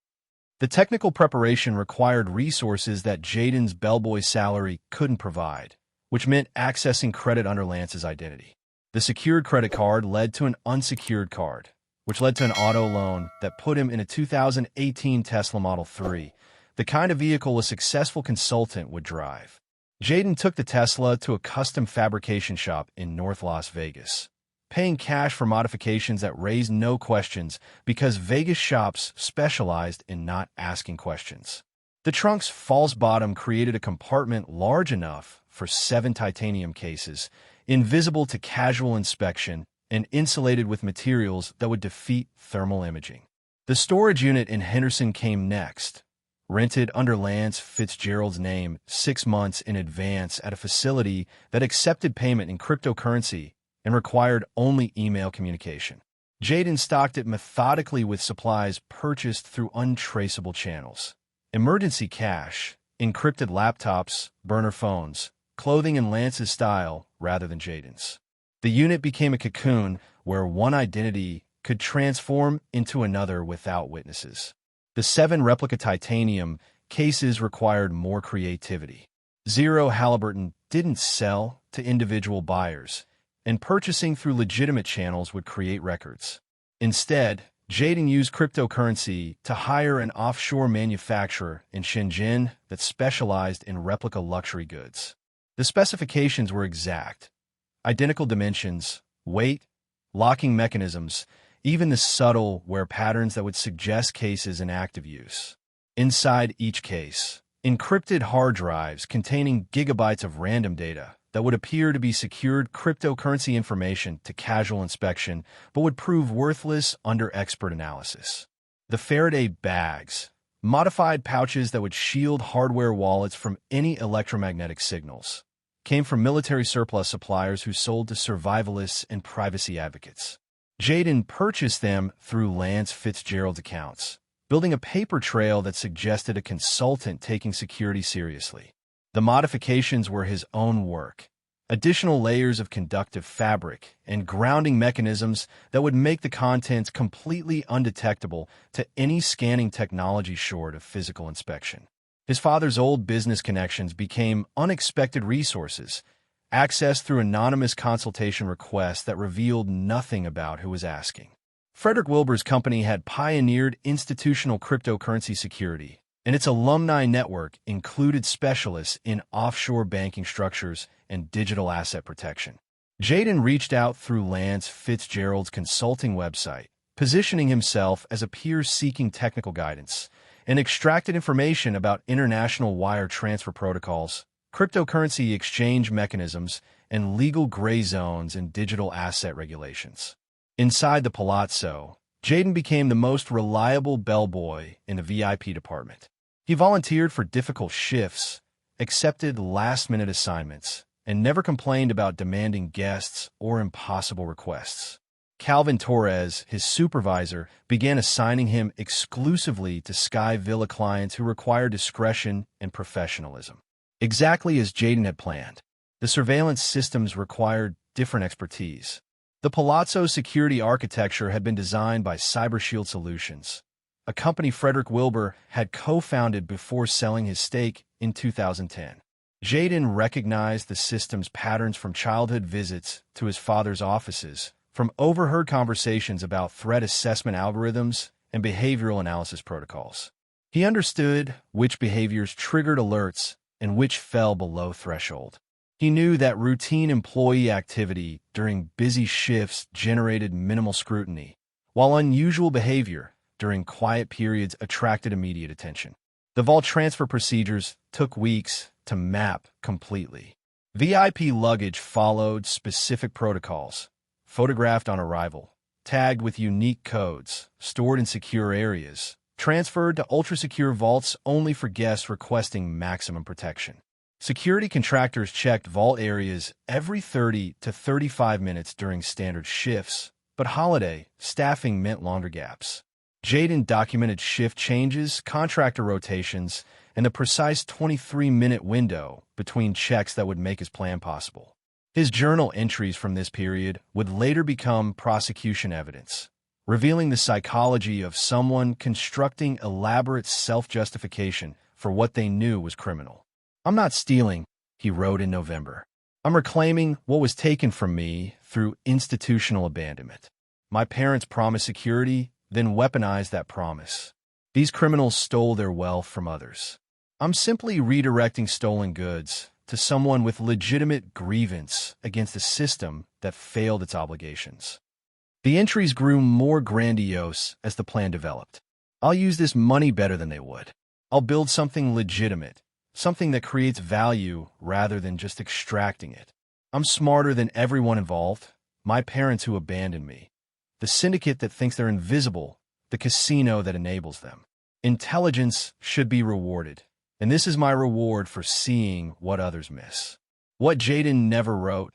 The technical preparation required resources that Jayden's Bellboy salary couldn't provide, which meant accessing credit under Lance's identity. The secured credit card led to an unsecured card, which led to an auto loan that put him in a 2018 Tesla Model 3, the kind of vehicle a successful consultant would drive. Jayden took the Tesla to a custom fabrication shop in North Las Vegas, paying cash for modifications that raised no questions because Vegas shops specialized in not asking questions. The trunk's false bottom created a compartment large enough for 7 titanium cases, invisible to casual inspection, and insulated with materials that would defeat thermal imaging. The storage unit in Henderson came next, rented under Lance Fitzgerald's name 6 months in advance at a facility that accepted payment in cryptocurrency and required only email communication. Jayden stocked it methodically with supplies purchased through untraceable channels. Emergency cash, encrypted laptops, burner phones, clothing in Lance's style rather than Jayden's. The unit became a cocoon where one identity could transform into another without witnesses. The 7 replica titanium cases required more creativity. Zero Halliburton didn't sell to individual buyers, and purchasing through legitimate channels would create records. Instead, Jayden used cryptocurrency to hire an offshore manufacturer in Shenzhen that specialized in replica luxury goods. The specifications were exact. Identical dimensions, weight, locking mechanisms, even the subtle wear patterns that would suggest cases in active use. Inside each case, encrypted hard drives containing gigabytes of random data that would appear to be secured cryptocurrency information to casual inspection but would prove worthless under expert analysis. The Faraday bags, modified pouches that would shield hardware wallets from any electromagnetic signals, came from military surplus suppliers who sold to survivalists and privacy advocates. Jayden purchased them through Lance Fitzgerald's accounts, building a paper trail that suggested a consultant taking security seriously. The modifications were his own work, additional layers of conductive fabric and grounding mechanisms that would make the contents completely undetectable to any scanning technology short of physical inspection. His father's old business connections became unexpected resources, accessed through anonymous consultation requests that revealed nothing about who was asking. Frederick Wilbur's company had pioneered institutional cryptocurrency security, and its alumni network included specialists in offshore banking structures and digital asset protection. Jayden reached out through Lance Fitzgerald's consulting website, positioning himself as a peer seeking technical guidance, and extracted information about international wire transfer protocols, cryptocurrency exchange mechanisms, and legal gray zones in digital asset regulations. Inside the Palazzo, Jayden became the most reliable bellboy in the VIP department. He volunteered for difficult shifts, accepted last-minute assignments, and never complained about demanding guests or impossible requests. Calvin Torres, his supervisor, began assigning him exclusively to Sky Villa clients who required discretion and professionalism. Exactly as Jayden had planned, the surveillance systems required different expertise. The Palazzo's security architecture had been designed by CyberShield Solutions, a company Frederick Wilbur had co-founded before selling his stake in 2010. Jayden recognized the system's patterns from childhood visits to his father's offices, from overheard conversations about threat assessment algorithms and behavioral analysis protocols. He understood which behaviors triggered alerts and which fell below threshold. He knew that routine employee activity during busy shifts generated minimal scrutiny, while unusual behavior during quiet periods attracted immediate attention. The vault transfer procedures took weeks to map completely. VIP luggage followed specific protocols, photographed on arrival, tagged with unique codes, stored in secure areas, transferred to ultra-secure vaults only for guests requesting maximum protection. Security contractors checked vault areas every 30 to 35 minutes during standard shifts, but holiday staffing meant longer gaps. Jayden documented shift changes, contractor rotations, and the precise 23-minute window between checks that would make his plan possible. His journal entries from this period would later become prosecution evidence, revealing the psychology of someone constructing elaborate self-justification for what they knew was criminal. "I'm not stealing," he wrote in November. "I'm reclaiming what was taken from me through institutional abandonment. My parents promised security, then weaponized that promise. These criminals stole their wealth from others. I'm simply redirecting stolen goods to someone with legitimate grievance against a system that failed its obligations." The entries grew more grandiose as the plan developed. "I'll use this money better than they would. I'll build something legitimate, something that creates value rather than just extracting it. I'm smarter than everyone involved, my parents who abandoned me, the syndicate that thinks they're invisible, the casino that enables them. Intelligence should be rewarded, and this is my reward for seeing what others miss." What Jayden never wrote,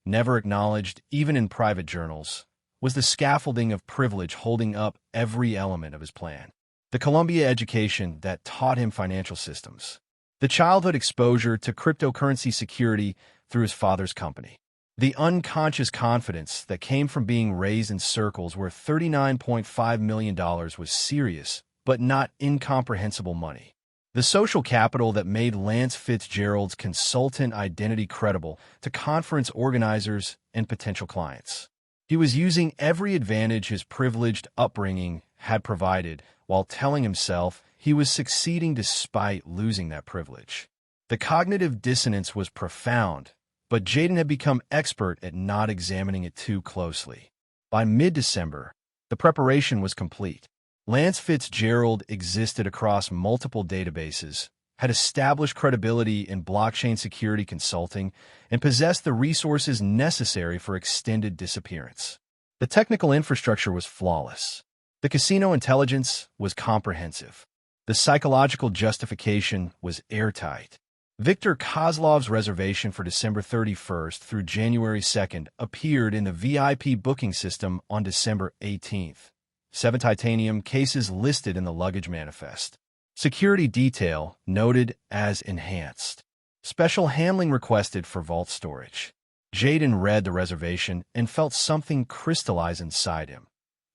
never acknowledged, even in private journals, was the scaffolding of privilege holding up every element of his plan. The Columbia education that taught him financial systems. The childhood exposure to cryptocurrency security through his father's company. The unconscious confidence that came from being raised in circles where $39.5 million was serious, but not incomprehensible money. The social capital that made Lance Fitzgerald's consultant identity credible to conference organizers and potential clients. He was using every advantage his privileged upbringing had provided while telling himself he was succeeding despite losing that privilege. The cognitive dissonance was profound, but Jayden had become expert at not examining it too closely. By mid-December, the preparation was complete. Lance Fitzgerald existed across multiple databases, had established credibility in blockchain security consulting, and possessed the resources necessary for extended disappearance. The technical infrastructure was flawless. The casino intelligence was comprehensive. The psychological justification was airtight. Victor Kozlov's reservation for December 31st through January 2nd appeared in the VIP booking system on December 18th. 7 titanium cases listed in the luggage manifest. Security detail noted as enhanced. Special handling requested for vault storage. Jayden read the reservation and felt something crystallize inside him.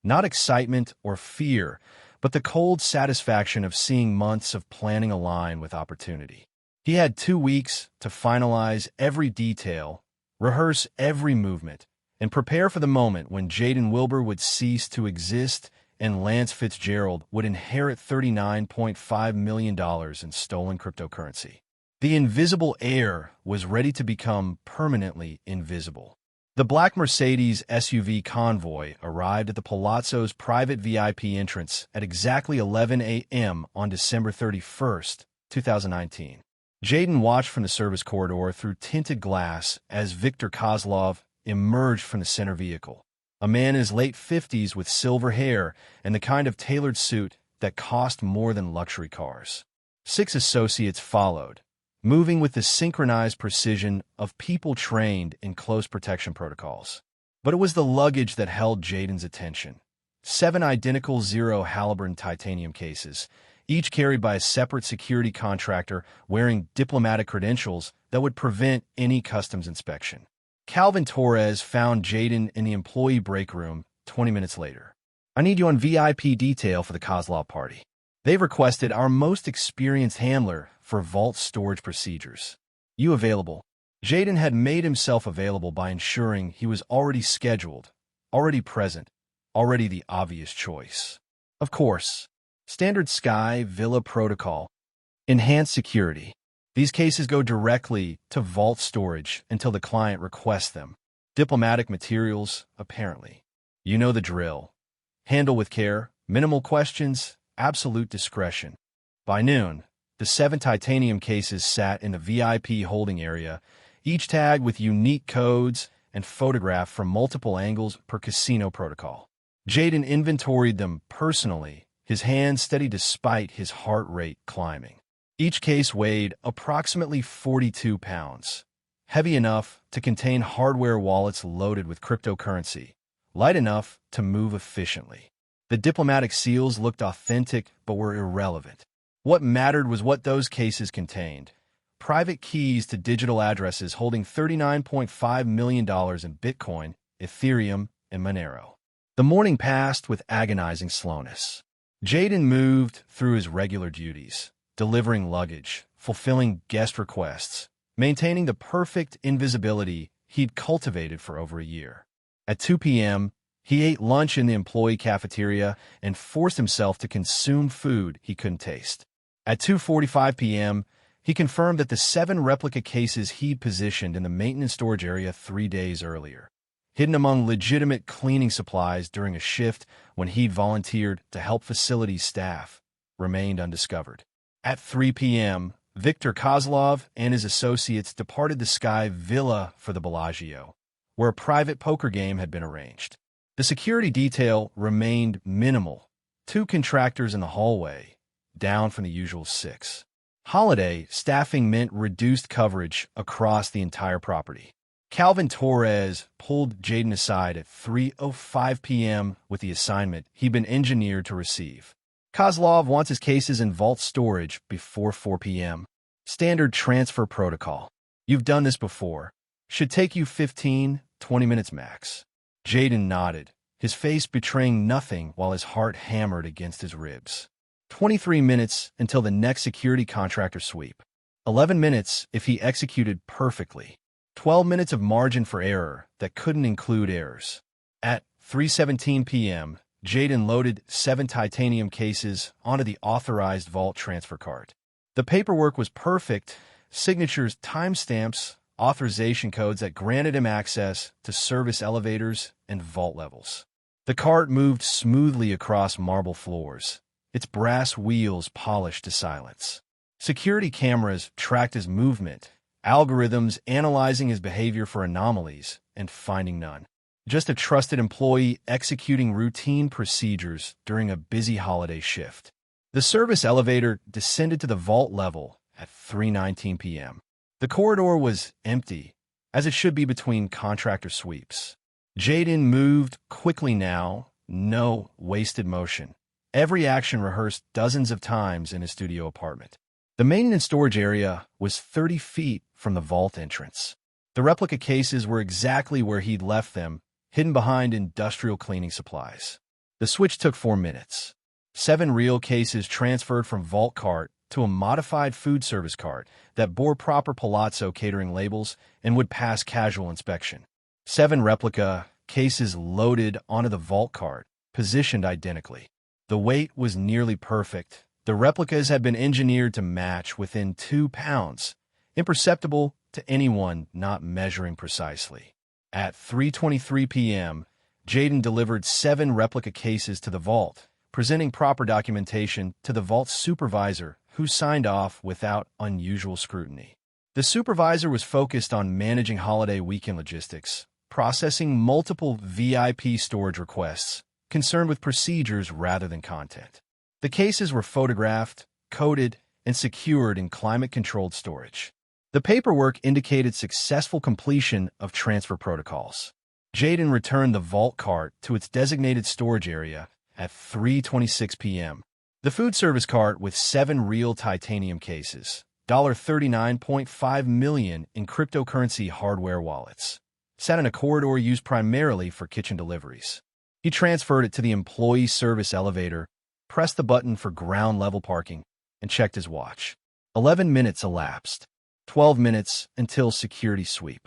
Not excitement or fear, but the cold satisfaction of seeing months of planning align with opportunity. He had 2 weeks to finalize every detail, rehearse every movement, and prepare for the moment when Jayden Wilbur would cease to exist and Lance Fitzgerald would inherit $39.5 million in stolen cryptocurrency. The invisible heir was ready to become permanently invisible. The black Mercedes SUV convoy arrived at the Palazzo's private VIP entrance at exactly 11 a.m. on December 31st, 2019. Jayden watched from the service corridor through tinted glass as Viktor Kozlov emerged from the center vehicle. A man in his late 50s with silver hair and the kind of tailored suit that cost more than luxury cars. 6 associates followed, moving with the synchronized precision of people trained in close protection protocols. But it was the luggage that held Jayden's attention. 7 identical zero Halliburton titanium cases, each carried by a separate security contractor wearing diplomatic credentials that would prevent any customs inspection. Calvin Torres found Jayden in the employee break room 20 minutes later. "I need you on VIP detail for the Kozlov party. They've requested our most experienced handler for vault storage procedures. You available?" Jayden had made himself available by ensuring he was already scheduled, already present, already the obvious choice. Of course, standard Sky Villa protocol. Enhanced security. These cases go directly to vault storage until the client requests them. Diplomatic materials, apparently. You know the drill. Handle with care, minimal questions, absolute discretion. By noon, the 7 titanium cases sat in the VIP holding area, each tagged with unique codes and photographed from multiple angles per casino protocol. Jayden inventoried them personally, his hands steady despite his heart rate climbing. Each case weighed approximately 42 pounds, heavy enough to contain hardware wallets loaded with cryptocurrency, light enough to move efficiently. The diplomatic seals looked authentic but were irrelevant. What mattered was what those cases contained: private keys to digital addresses holding $39.5 million in Bitcoin, Ethereum, and Monero. The morning passed with agonizing slowness. Jayden moved through his regular duties, delivering luggage, fulfilling guest requests, maintaining the perfect invisibility he'd cultivated for over a year. At 2 p.m., he ate lunch in the employee cafeteria and forced himself to consume food he couldn't taste. At 2:45 p.m., he confirmed that the 7 replica cases he'd positioned in the maintenance storage area 3 days earlier, hidden among legitimate cleaning supplies during a shift when he'd volunteered to help facility staff, remained undiscovered. At 3 p.m., Viktor Kozlov and his associates departed the Sky Villa for the Bellagio, where a private poker game had been arranged. The security detail remained minimal, 2 contractors in the hallway, down from the usual 6. Holiday staffing meant reduced coverage across the entire property. Calvin Torres pulled Jayden aside at 3:05 p.m. with the assignment he'd been engineered to receive. Kozlov wants his cases in vault storage before 4 p.m. Standard transfer protocol. You've done this before. Should take you 15, 20 minutes max. Jayden nodded, his face betraying nothing while his heart hammered against his ribs. 23 minutes until the next security contractor sweep. 11 minutes if he executed perfectly. 12 minutes of margin for error that couldn't include errors. At 3:17 p.m., Jayden loaded 7 titanium cases onto the authorized vault transfer cart. The paperwork was perfect: signatures, timestamps, authorization codes that granted him access to service elevators and vault levels. The cart moved smoothly across marble floors, its brass wheels polished to silence. Security cameras tracked his movement, algorithms analyzing his behavior for anomalies and finding none. Just a trusted employee executing routine procedures during a busy holiday shift. The service elevator descended to the vault level at 3:19 p.m. The corridor was empty, as it should be between contractor sweeps. Jayden moved quickly now, no wasted motion. Every action rehearsed dozens of times in his studio apartment. The maintenance storage area was 30 feet from the vault entrance. The replica cases were exactly where he'd left them, hidden behind industrial cleaning supplies. The switch took 4 minutes. 7 real cases transferred from vault cart to a modified food service cart that bore proper Palazzo catering labels and would pass casual inspection. 7 replica cases loaded onto the vault cart, positioned identically. The weight was nearly perfect. The replicas had been engineered to match within 2 pounds, imperceptible to anyone not measuring precisely. At 3:23 p.m., Jayden delivered 7 replica cases to the vault, presenting proper documentation to the vault's supervisor, who signed off without unusual scrutiny. The supervisor was focused on managing holiday weekend logistics, processing multiple VIP storage requests, concerned with procedures rather than content. The cases were photographed, coded, and secured in climate-controlled storage. The paperwork indicated successful completion of transfer protocols. Jayden returned the vault cart to its designated storage area at 3:26 p.m. The food service cart with 7 real titanium cases, $39.5 million in cryptocurrency hardware wallets, sat in a corridor used primarily for kitchen deliveries. He transferred it to the employee service elevator, pressed the button for ground-level parking, and checked his watch. 11 minutes elapsed. 12 minutes until security sweep.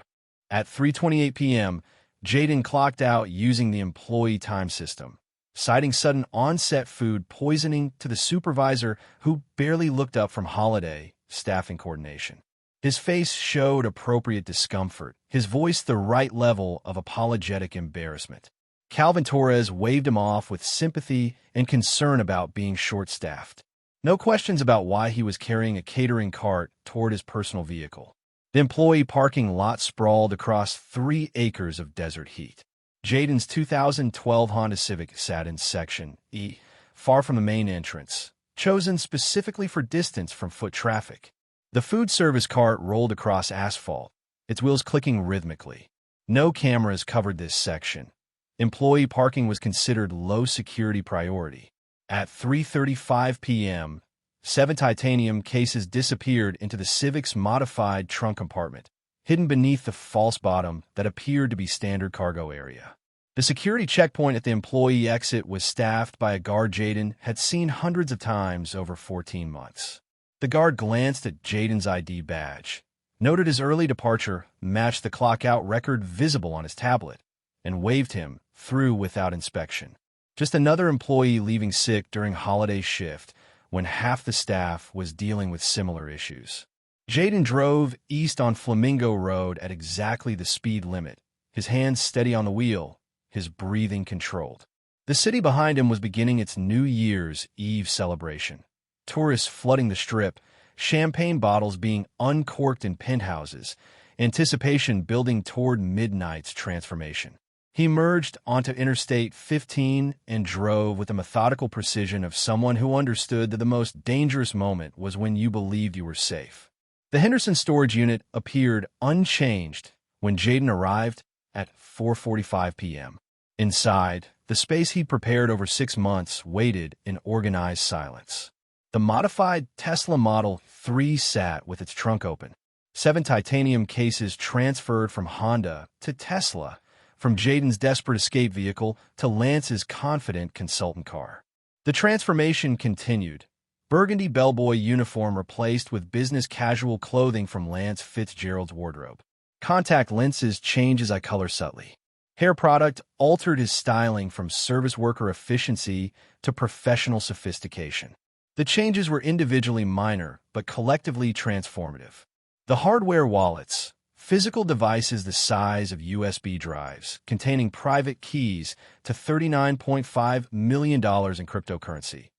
At 3:28 p.m., Jayden clocked out using the employee time system, citing sudden onset food poisoning to the supervisor who barely looked up from holiday staffing coordination. His face showed appropriate discomfort, his voice the right level of apologetic embarrassment. Calvin Torres waved him off with sympathy and concern about being short-staffed. No questions about why he was carrying a catering cart toward his personal vehicle. The employee parking lot sprawled across 3 acres of desert heat. Jayden's 2012 Honda Civic sat in Section E, far from the main entrance, chosen specifically for distance from foot traffic. The food service cart rolled across asphalt, its wheels clicking rhythmically. No cameras covered this section. Employee parking was considered low-security priority. At 3:35 p.m., 7 titanium cases disappeared into the Civic's modified trunk compartment, hidden beneath the false bottom that appeared to be standard cargo area. The security checkpoint at the employee exit was staffed by a guard Jayden had seen hundreds of times over 14 months. The guard glanced at Jayden's ID badge, noted his early departure matched the clock-out record visible on his tablet, and waved him through without inspection. Just another employee leaving sick during holiday shift when half the staff was dealing with similar issues. Jayden drove east on Flamingo Road at exactly the speed limit, his hands steady on the wheel, his breathing controlled. The city behind him was beginning its New Year's Eve celebration. Tourists flooding the strip, champagne bottles being uncorked in penthouses, anticipation building toward midnight's transformation. He merged onto Interstate 15 and drove with the methodical precision of someone who understood that the most dangerous moment was when you believed you were safe. The Henderson storage unit appeared unchanged when Jayden arrived at 4:45 p.m. Inside, the space he'd prepared over 6 months waited in organized silence. The modified Tesla Model 3 sat with its trunk open. 7 titanium cases transferred from Honda to Tesla, from Jayden's desperate escape vehicle to Lance's confident consultant car. The transformation continued. Burgundy bellboy uniform replaced with business casual clothing from Lance Fitzgerald's wardrobe. Contact lenses changed as I color subtly. Hair product altered his styling from service worker efficiency to professional sophistication. The changes were individually minor, but collectively transformative. The hardware wallets, physical devices the size of USB drives, containing private keys to $39.5 million in cryptocurrency,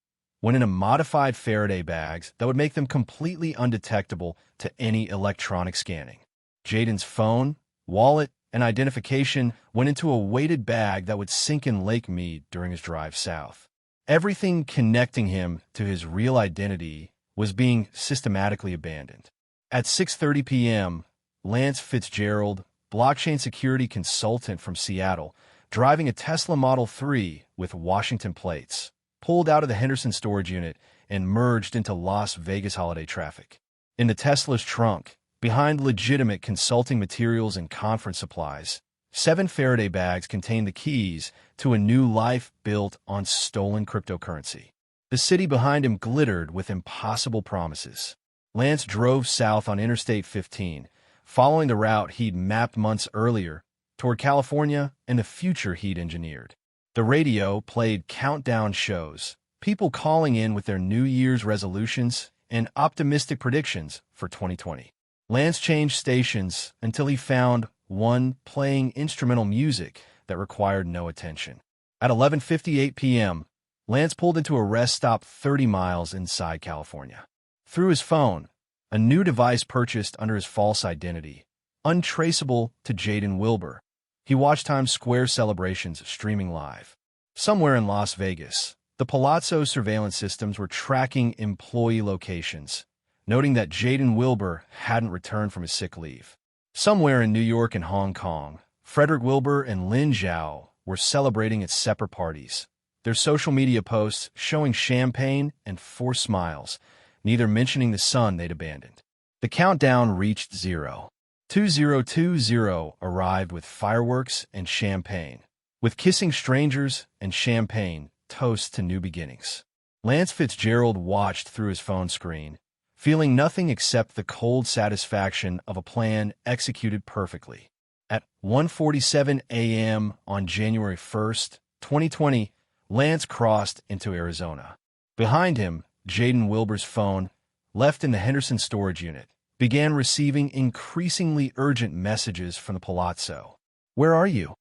went in a modified Faraday bags that would make them completely undetectable to any electronic scanning. Jayden's phone, wallet, and identification went into a weighted bag that would sink in Lake Mead during his drive south. Everything connecting him to his real identity was being systematically abandoned. At 6:30 p.m., Lance Fitzgerald, blockchain security consultant from Seattle, driving a Tesla Model 3 with Washington plates, pulled out of the Henderson storage unit and merged into Las Vegas holiday traffic. In the Tesla's trunk, behind legitimate consulting materials and conference supplies, 7 Faraday bags contained the keys to a new life built on stolen cryptocurrency. The city behind him glittered with impossible promises. Lance drove south on Interstate 15, following the route he'd mapped months earlier toward California and the future he'd engineered. The radio played countdown shows, people calling in with their New Year's resolutions and optimistic predictions for 2020. Lance changed stations until he found one playing instrumental music that required no attention. At 11:58 p.m., Lance pulled into a rest stop 30 miles inside California. Through his phone, a new device purchased under his false identity, untraceable to Jaden Wilbur, he watched Times Square celebrations streaming live. Somewhere in Las Vegas, the Palazzo surveillance systems were tracking employee locations, noting that Jaden Wilbur hadn't returned from his sick leave. Somewhere in New York and Hong Kong, Frederick Wilbur and Lin Zhao were celebrating at separate parties, their social media posts showing champagne and forced smiles, neither mentioning the son they'd abandoned. The countdown reached 2020 arrived with fireworks and champagne, with kissing strangers and champagne toasts to new beginnings. Lance Fitzgerald watched through his phone screen, feeling nothing except the cold satisfaction of a plan executed perfectly. At 1:47 a.m. on January 1st, 2020, Lance crossed into Arizona. Behind him, Jaden Wilbur's phone, left in the Henderson storage unit, began receiving increasingly urgent messages from the Palazzo. "Where are you?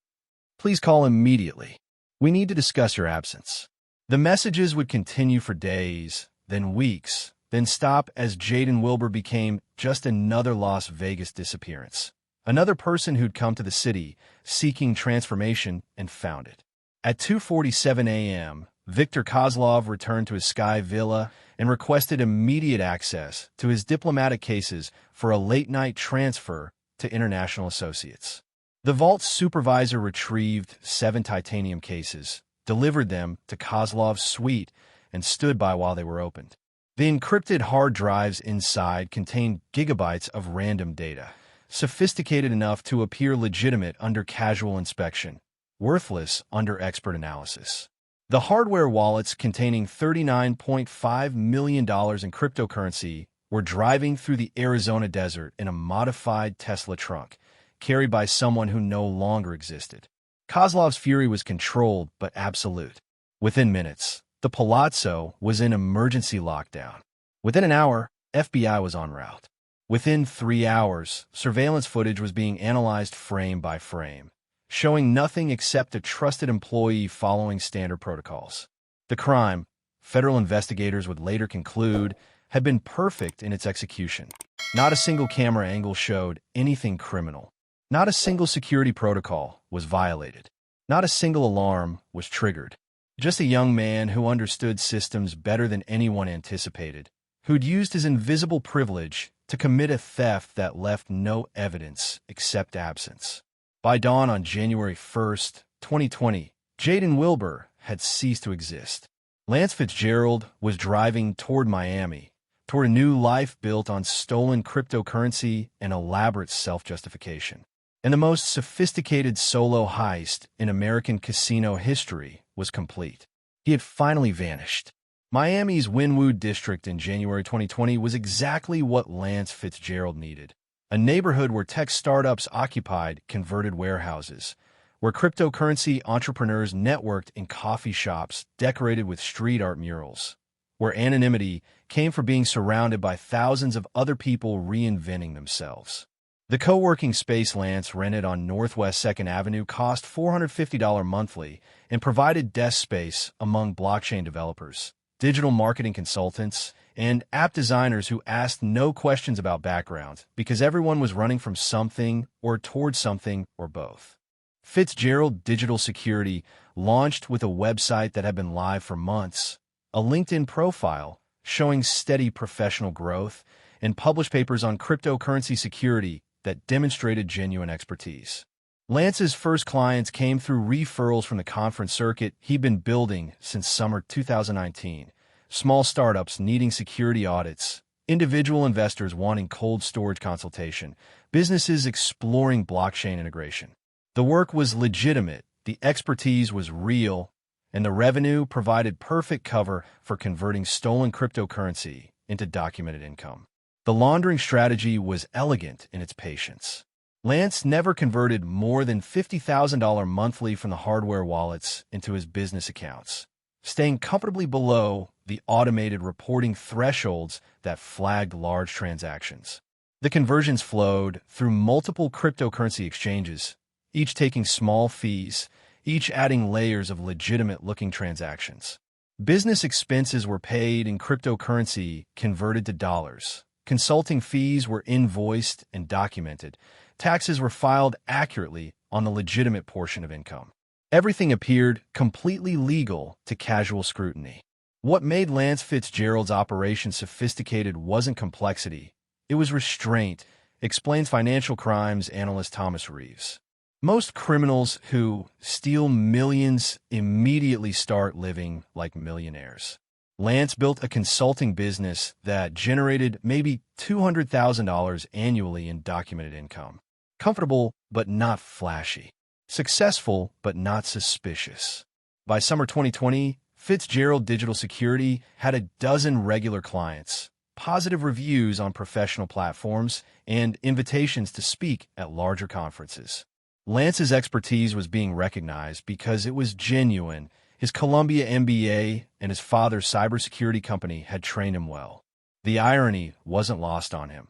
Please call immediately. We need to discuss your absence." The messages would continue for days, then weeks, then stop as Jaden Wilbur became just another Las Vegas disappearance. Another person who'd come to the city seeking transformation and found it. At 2:47 a.m., Viktor Kozlov returned to his Sky Villa and requested immediate access to his diplomatic cases for a late-night transfer to International Associates. The vault's supervisor retrieved 7 titanium cases, delivered them to Kozlov's suite, and stood by while they were opened. The encrypted hard drives inside contained gigabytes of random data, sophisticated enough to appear legitimate under casual inspection, worthless under expert analysis. The hardware wallets containing $39.5 million in cryptocurrency were driving through the Arizona desert in a modified Tesla trunk, carried by someone who no longer existed. Kozlov's fury was controlled but absolute. Within minutes, the Palazzo was in emergency lockdown. Within an hour, FBI was en route. Within 3 hours, surveillance footage was being analyzed frame by frame, showing nothing except a trusted employee following standard protocols. The crime, federal investigators would later conclude, had been perfect in its execution. Not a single camera angle showed anything criminal. Not a single security protocol was violated. Not a single alarm was triggered. Just a young man who understood systems better than anyone anticipated, who'd used his invisible privilege to commit a theft that left no evidence except absence. By dawn on January 1st, 2020, Jaden Wilbur had ceased to exist. Lance Fitzgerald was driving toward Miami, toward a new life built on stolen cryptocurrency and elaborate self-justification. And the most sophisticated solo heist in American casino history was complete. He had finally vanished. Miami's Wynwood district in January 2020 was exactly what Lance Fitzgerald needed. A neighborhood where tech startups occupied converted warehouses, where cryptocurrency entrepreneurs networked in coffee shops decorated with street art murals, where anonymity came from being surrounded by thousands of other people reinventing themselves. The co-working space Lance rented on Northwest 2nd Avenue cost $450 monthly and provided desk space among blockchain developers, digital marketing consultants, and app designers who asked no questions about background because everyone was running from something or towards something or both. Fitzgerald Digital Security launched with a website that had been live for months, a LinkedIn profile showing steady professional growth, and published papers on cryptocurrency security that demonstrated genuine expertise. Lance's first clients came through referrals from the conference circuit he'd been building since summer 2019. Small startups needing security audits, individual investors wanting cold storage consultation, businesses exploring blockchain integration. The work was legitimate, the expertise was real, and the revenue provided perfect cover for converting stolen cryptocurrency into documented income. The laundering strategy was elegant in its patience. Lance never converted more than $50,000 monthly from the hardware wallets into his business accounts, staying comfortably below the automated reporting thresholds that flagged large transactions. The conversions flowed through multiple cryptocurrency exchanges, each taking small fees, each adding layers of legitimate-looking transactions. Business expenses were paid in cryptocurrency converted to dollars. Consulting fees were invoiced and documented. Taxes were filed accurately on the legitimate portion of income. Everything appeared completely legal to casual scrutiny. What made Lance Fitzgerald's operation sophisticated wasn't complexity. It was restraint, explains financial crimes analyst Thomas Reeves. Most criminals who steal millions immediately start living like millionaires. Lance built a consulting business that generated maybe $200,000 annually in documented income. Comfortable, but not flashy. Successful, but not suspicious. By summer 2020, Fitzgerald Digital Security had a dozen regular clients, positive reviews on professional platforms, and invitations to speak at larger conferences. Lance's expertise was being recognized because it was genuine. His Columbia MBA and his father's cybersecurity company had trained him well. The irony wasn't lost on him.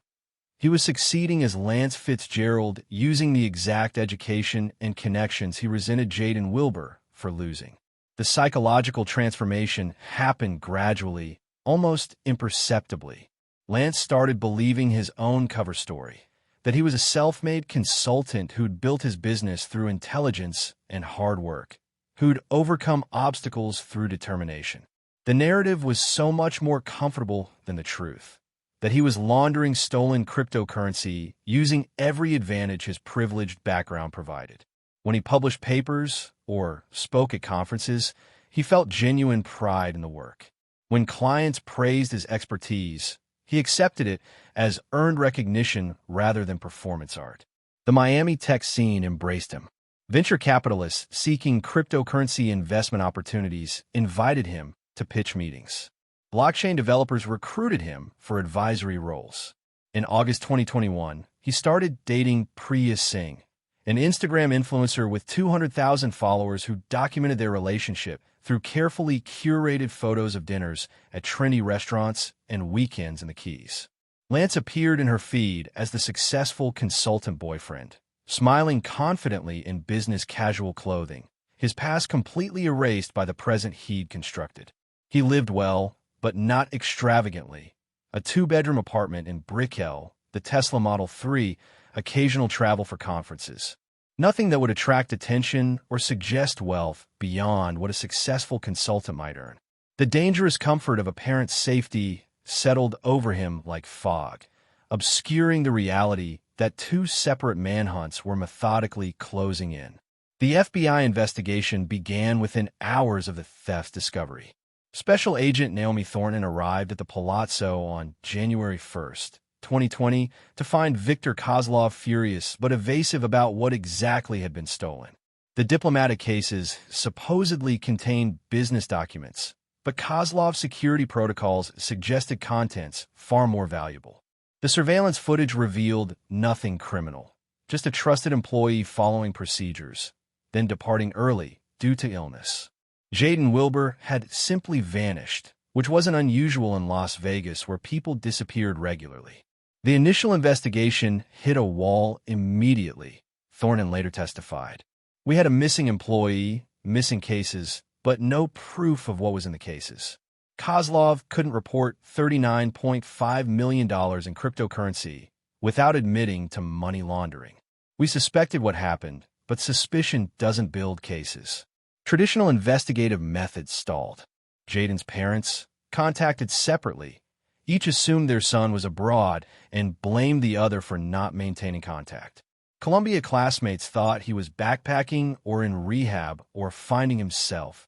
He was succeeding as Lance Fitzgerald using the exact education and connections he resented Jaden Wilbur for losing. The psychological transformation happened gradually, almost imperceptibly. Lance started believing his own cover story, that he was a self-made consultant who'd built his business through intelligence and hard work, who'd overcome obstacles through determination. The narrative was so much more comfortable than the truth, that he was laundering stolen cryptocurrency using every advantage his privileged background provided. When he published papers or spoke at conferences, he felt genuine pride in the work. When clients praised his expertise, he accepted it as earned recognition rather than performance art. The Miami tech scene embraced him. Venture capitalists seeking cryptocurrency investment opportunities invited him to pitch meetings. Blockchain developers recruited him for advisory roles. In August 2021, he started dating Priya Singh, an Instagram influencer with 200,000 followers who documented their relationship through carefully curated photos of dinners at trendy restaurants and weekends in the Keys. Lance appeared in her feed as the successful consultant boyfriend, smiling confidently in business casual clothing, his past completely erased by the present he'd constructed. He lived well, but not extravagantly. A 2-bedroom apartment in Brickell, the Tesla Model 3, occasional travel for conferences. Nothing that would attract attention or suggest wealth beyond what a successful consultant might earn. The dangerous comfort of apparent safety settled over him like fog, obscuring the reality that 2 separate manhunts were methodically closing in. The FBI investigation began within hours of the theft's discovery. Special Agent Naomi Thornton arrived at the Palazzo on January 1st, 2020, to find Viktor Kozlov furious but evasive about what exactly had been stolen. The diplomatic cases supposedly contained business documents, but Kozlov's security protocols suggested contents far more valuable. The surveillance footage revealed nothing criminal, just a trusted employee following procedures, then departing early due to illness. Jaden Wilbur had simply vanished, which wasn't unusual in Las Vegas where people disappeared regularly. The initial investigation hit a wall immediately, Thornton later testified. We had a missing employee, missing cases, but no proof of what was in the cases. Kozlov couldn't report $39.5 million in cryptocurrency without admitting to money laundering. We suspected what happened, but suspicion doesn't build cases. Traditional investigative methods stalled. Jaden's parents, contacted separately, each assumed their son was abroad and blamed the other for not maintaining contact. Columbia classmates thought he was backpacking or in rehab or finding himself.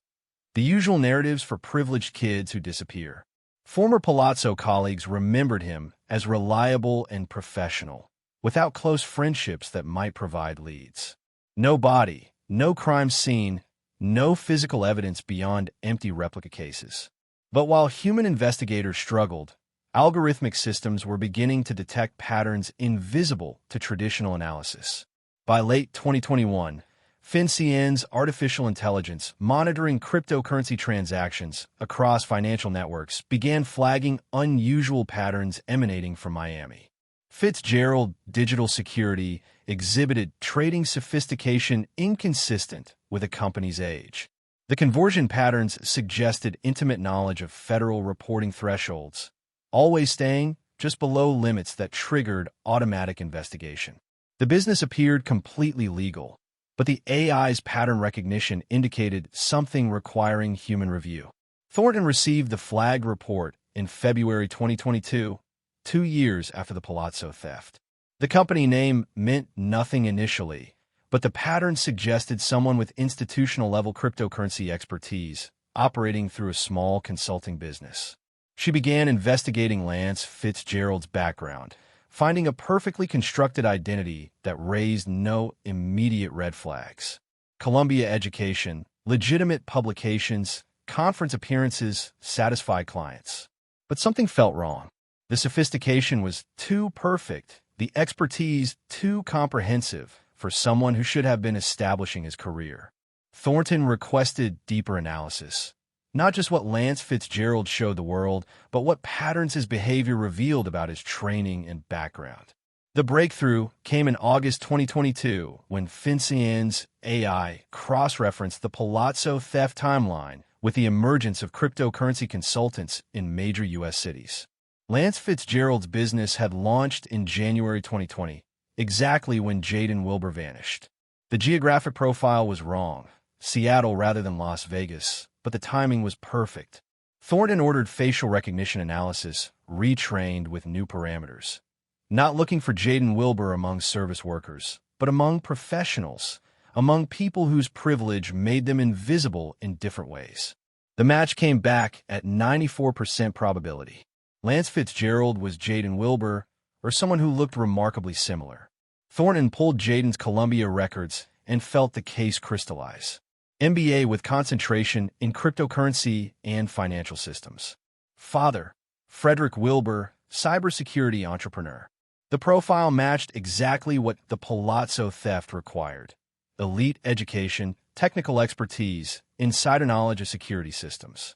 The usual narratives for privileged kids who disappear. Former Palazzo colleagues remembered him as reliable and professional, without close friendships that might provide leads. No body, no crime scene, no physical evidence beyond empty replica cases. But while human investigators struggled, Algorithmic systems were beginning to detect patterns invisible to traditional analysis. By late 2021, FinCEN's artificial intelligence monitoring cryptocurrency transactions across financial networks began flagging unusual patterns emanating from Miami. Fitzgerald Digital Security exhibited trading sophistication inconsistent with a company's age. The conversion patterns suggested intimate knowledge of federal reporting thresholds, always staying just below limits that triggered automatic investigation. The business appeared completely legal, but the AI's pattern recognition indicated something requiring human review. Thornton received the flagged report in February 2022, 2 years after the Palazzo theft. The company name meant nothing initially, but the pattern suggested someone with institutional-level cryptocurrency expertise, operating through a small consulting business. She began investigating Lance Fitzgerald's background, finding a perfectly constructed identity that raised no immediate red flags. Columbia education, legitimate publications, conference appearances satisfied clients. But something felt wrong. The sophistication was too perfect, the expertise too comprehensive for someone who should have been establishing his career. Thornton requested deeper analysis. Not just what Lance Fitzgerald showed the world, but what patterns his behavior revealed about his training and background. The breakthrough came in August 2022 when FinCEN's AI cross-referenced the Palazzo theft timeline with the emergence of cryptocurrency consultants in major U.S. cities. Lance Fitzgerald's business had launched in January 2020, exactly when Jaden Wilbur vanished. The geographic profile was wrong, Seattle rather than Las Vegas, but the timing was perfect. Thornton ordered facial recognition analysis, retrained with new parameters. Not looking for Jaden Wilbur among service workers, but among professionals, among people whose privilege made them invisible in different ways. The match came back at 94% probability. Lance Fitzgerald was Jaden Wilbur, or someone who looked remarkably similar. Thornton pulled Jaden's Columbia records and felt the case crystallize. MBA with concentration in cryptocurrency and financial systems. Father, Frederick Wilbur, cybersecurity entrepreneur. The profile matched exactly what the Palazzo theft required. Elite education, technical expertise, insider knowledge of security systems.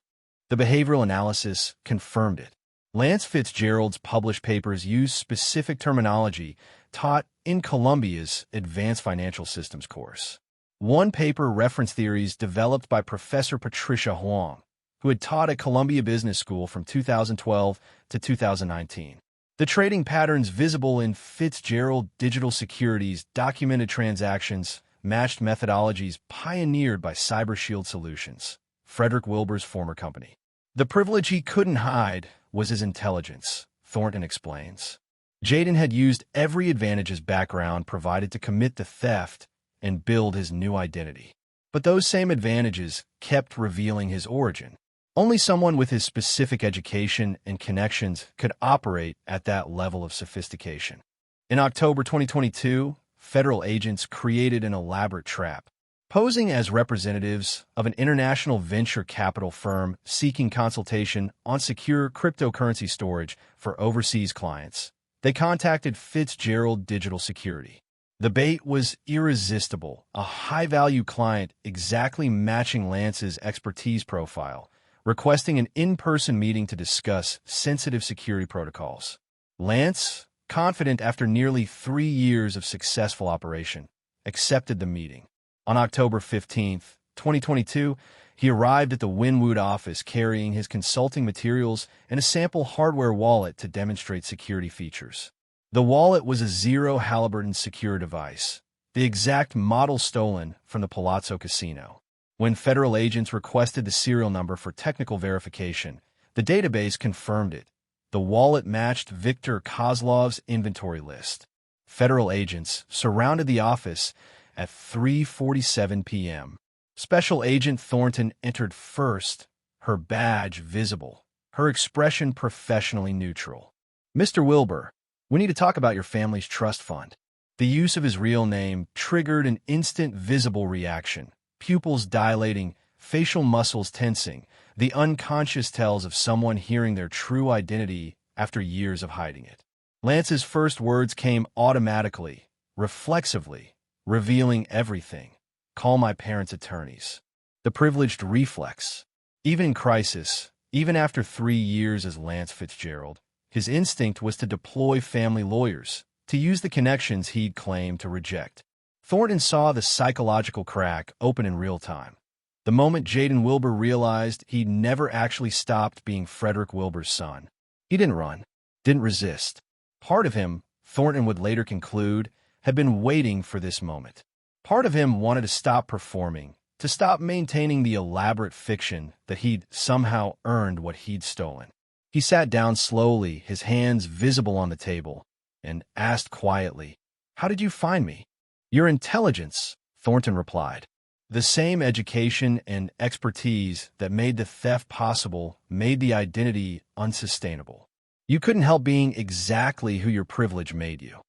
The behavioral analysis confirmed it. Lance Fitzgerald's published papers use specific terminology taught in Columbia's Advanced Financial Systems course. One paper referenced theories developed by Professor Patricia Huang, who had taught at Columbia Business School from 2012 to 2019. The trading patterns visible in Fitzgerald Digital Security's documented transactions matched methodologies pioneered by CyberShield Solutions, Frederick Wilbur's former company. The privilege he couldn't hide was his intelligence, Thornton explains. Jaden had used every advantage his background provided to commit the theft and build his new identity. But those same advantages kept revealing his origin. Only someone with his specific education and connections could operate at that level of sophistication. In October 2022, federal agents created an elaborate trap. Posing as representatives of an international venture capital firm seeking consultation on secure cryptocurrency storage for overseas clients, they contacted Fitzgerald Digital Security. The bait was irresistible, a high-value client exactly matching Lance's expertise profile, requesting an in-person meeting to discuss sensitive security protocols. Lance, confident after nearly 3 years of successful operation, accepted the meeting. On October 15, 2022, he arrived at the Wynwood office carrying his consulting materials and a sample hardware wallet to demonstrate security features. The wallet was a Zero Halliburton secure device, the exact model stolen from the Palazzo Casino. When federal agents requested the serial number for technical verification, the database confirmed it. The wallet matched Viktor Kozlov's inventory list. Federal agents surrounded the office at 3:47 p.m. Special Agent Thornton entered first, her badge visible, her expression professionally neutral. "Mr. Wilbur, we need to talk about your family's trust fund." The use of his real name triggered an instant visible reaction, pupils dilating, facial muscles tensing, the unconscious tells of someone hearing their true identity after years of hiding it. Lance's first words came automatically, reflexively, revealing everything. Call my parents' attorneys. The privileged reflex. Even in crisis, even after 3 years as Lance Fitzgerald, his instinct was to deploy family lawyers, to use the connections he'd claimed to reject. Thornton saw the psychological crack open in real time. The moment Jaden Wilbur realized he'd never actually stopped being Frederick Wilbur's son. He didn't run, didn't resist. Part of him, Thornton would later conclude, had been waiting for this moment. Part of him wanted to stop performing, to stop maintaining the elaborate fiction that he'd somehow earned what he'd stolen. He sat down slowly, his hands visible on the table, and asked quietly, "How did you find me?" "Your intelligence," Thornton replied. The same education and expertise that made the theft possible made the identity unsustainable. You couldn't help being exactly who your privilege made you.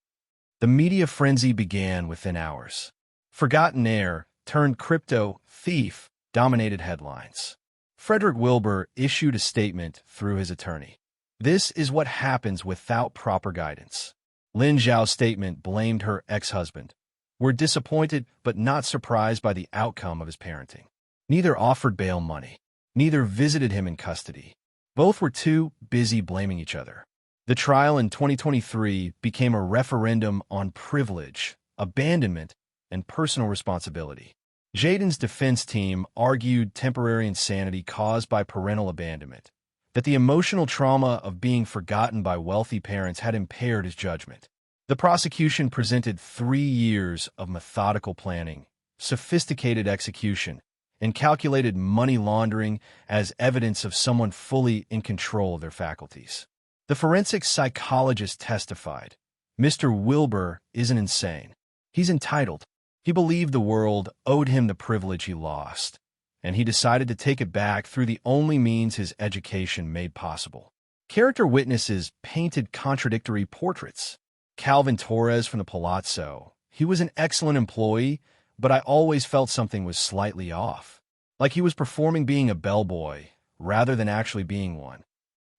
The media frenzy began within hours. Forgotten heir turned crypto thief dominated headlines. Frederick Wilbur issued a statement through his attorney. "This is what happens without proper guidance." Lin Zhao's statement blamed her ex-husband. "We're disappointed but not surprised by the outcome of his parenting." Neither offered bail money. Neither visited him in custody. Both were too busy blaming each other. The trial in 2023 became a referendum on privilege, abandonment, and personal responsibility. Jaden's defense team argued temporary insanity caused by parental abandonment, that the emotional trauma of being forgotten by wealthy parents had impaired his judgment. The prosecution presented 3 years of methodical planning, sophisticated execution, and calculated money laundering as evidence of someone fully in control of their faculties. The forensic psychologist testified, "Mr. Wilbur isn't insane. He's entitled. He believed the world owed him the privilege he lost, and he decided to take it back through the only means his education made possible." Character witnesses painted contradictory portraits. Calvin Torres from the Palazzo. "He was an excellent employee, but I always felt something was slightly off. Like he was performing being a bellboy, rather than actually being one."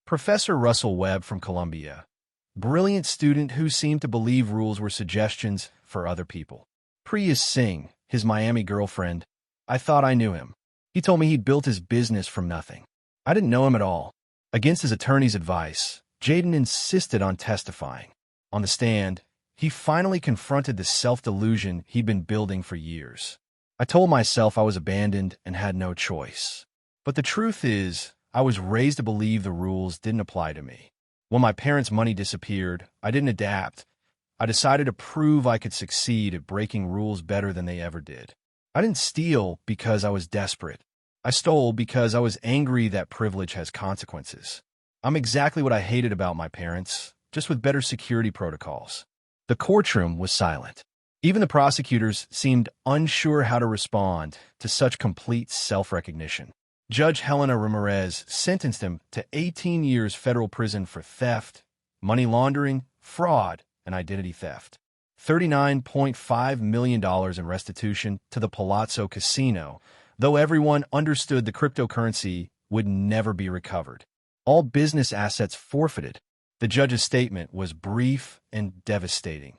Professor Russell Webb from Columbia. "Brilliant student who seemed to believe rules were suggestions for other people." Priya Singh, his Miami girlfriend. "I thought I knew him. He told me he'd built his business from nothing. I didn't know him at all." Against his attorney's advice, Jaden insisted on testifying. On the stand, he finally confronted the self-delusion he'd been building for years. "I told myself I was abandoned and had no choice. But the truth is, I was raised to believe the rules didn't apply to me. When my parents' money disappeared, I didn't adapt. I decided to prove I could succeed at breaking rules better than they ever did. I didn't steal because I was desperate. I stole because I was angry that privilege has consequences. I'm exactly what I hated about my parents, just with better security protocols." The courtroom was silent. Even the prosecutors seemed unsure how to respond to such complete self-recognition. Judge Helena Ramirez sentenced him to 18 years federal prison for theft, money laundering, fraud, and identity theft. $39.5 million in restitution to the Palazzo Casino, though everyone understood the cryptocurrency would never be recovered. All business assets forfeited. The judge's statement was brief and devastating.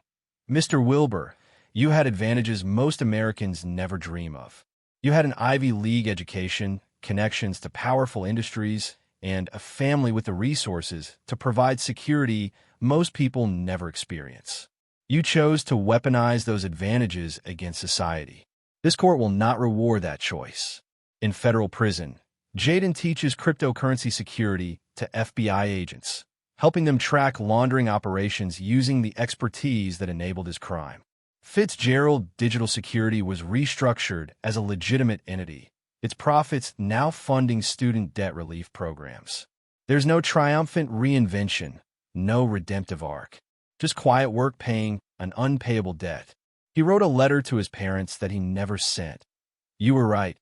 "Mr. Wilbur, you had advantages most Americans never dream of. You had an Ivy League education, connections to powerful industries, and a family with the resources to provide security most people never experience. You chose to weaponize those advantages against society. This court will not reward that choice." In federal prison, Jaden teaches cryptocurrency security to FBI agents, helping them track laundering operations using the expertise that enabled his crime. Fitzgerald Digital Security was restructured as a legitimate entity, its profits now funding student debt relief programs. There's no triumphant reinvention, no redemptive arc, just quiet work paying an unpayable debt. He wrote a letter to his parents that he never sent. "You were right.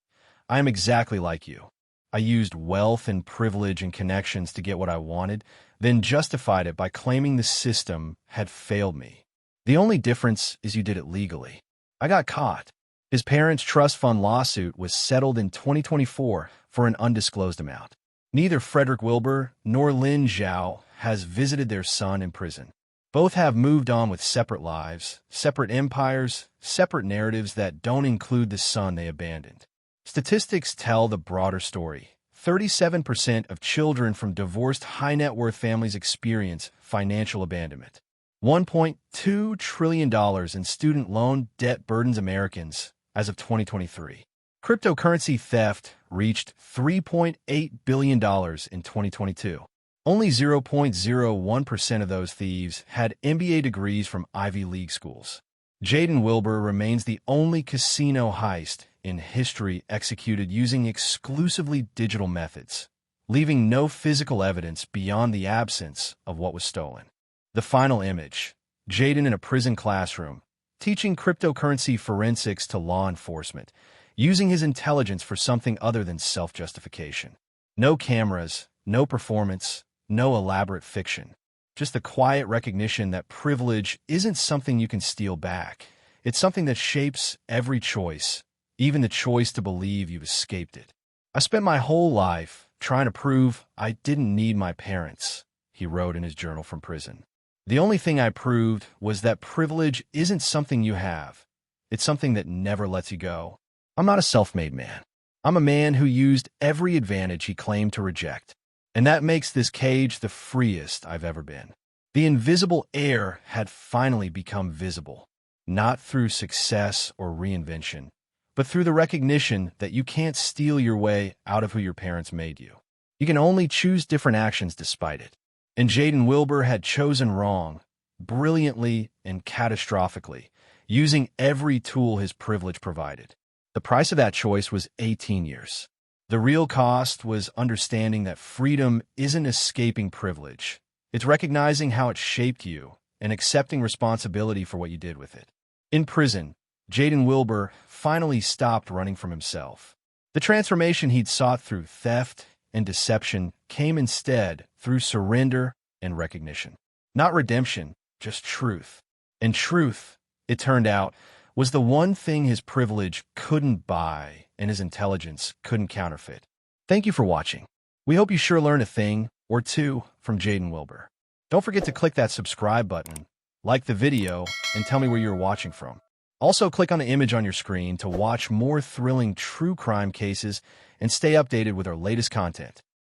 I am exactly like you. I used wealth and privilege and connections to get what I wanted, then justified it by claiming the system had failed me. The only difference is you did it legally. I got caught." His parents' trust fund lawsuit was settled in 2024 for an undisclosed amount. Neither Frederick Wilbur nor Lin Zhao has visited their son in prison. Both have moved on with separate lives, separate empires, separate narratives that don't include the son they abandoned. Statistics tell the broader story. 37% of children from divorced high-net-worth families experience financial abandonment. $1.2 trillion in student loan debt burdens Americans as of 2023. Cryptocurrency theft reached $3.8 billion in 2022. Only 0.01% of those thieves had MBA degrees from Ivy League schools. Jaden Wilbur remains the only casino heist in history executed using exclusively digital methods, leaving no physical evidence beyond the absence of what was stolen. The final image, Jaden in a prison classroom, teaching cryptocurrency forensics to law enforcement, using his intelligence for something other than self-justification. No cameras, no performance, no elaborate fiction. Just the quiet recognition that privilege isn't something you can steal back. It's something that shapes every choice, even the choice to believe you've escaped it. I spent my whole life trying to prove I didn't need my parents, he wrote in his journal from prison. The only thing I proved was that privilege isn't something you have. It's something that never lets you go. I'm not a self-made man. I'm a man who used every advantage he claimed to reject. And that makes this cage the freest I've ever been. The invisible air had finally become visible, not through success or reinvention, but through the recognition that you can't steal your way out of who your parents made you. You can only choose different actions despite it. And Jaden Wilbur had chosen wrong, brilliantly and catastrophically, using every tool his privilege provided. The price of that choice was 18 years. The real cost was understanding that freedom isn't escaping privilege. It's recognizing how it shaped you and accepting responsibility for what you did with it. In prison, Jaden Wilbur finally stopped running from himself. The transformation he'd sought through theft and deception came instead through surrender and recognition. Not redemption, just truth. And truth, it turned out, was the one thing his privilege couldn't buy and his intelligence couldn't counterfeit. Thank you for watching. We hope you sure learned a thing or two from Jaden Wilbur. Don't forget to click that subscribe button, like the video, and tell me where you're watching from. Also, click on the image on your screen to watch more thrilling true crime cases and stay updated with our latest content.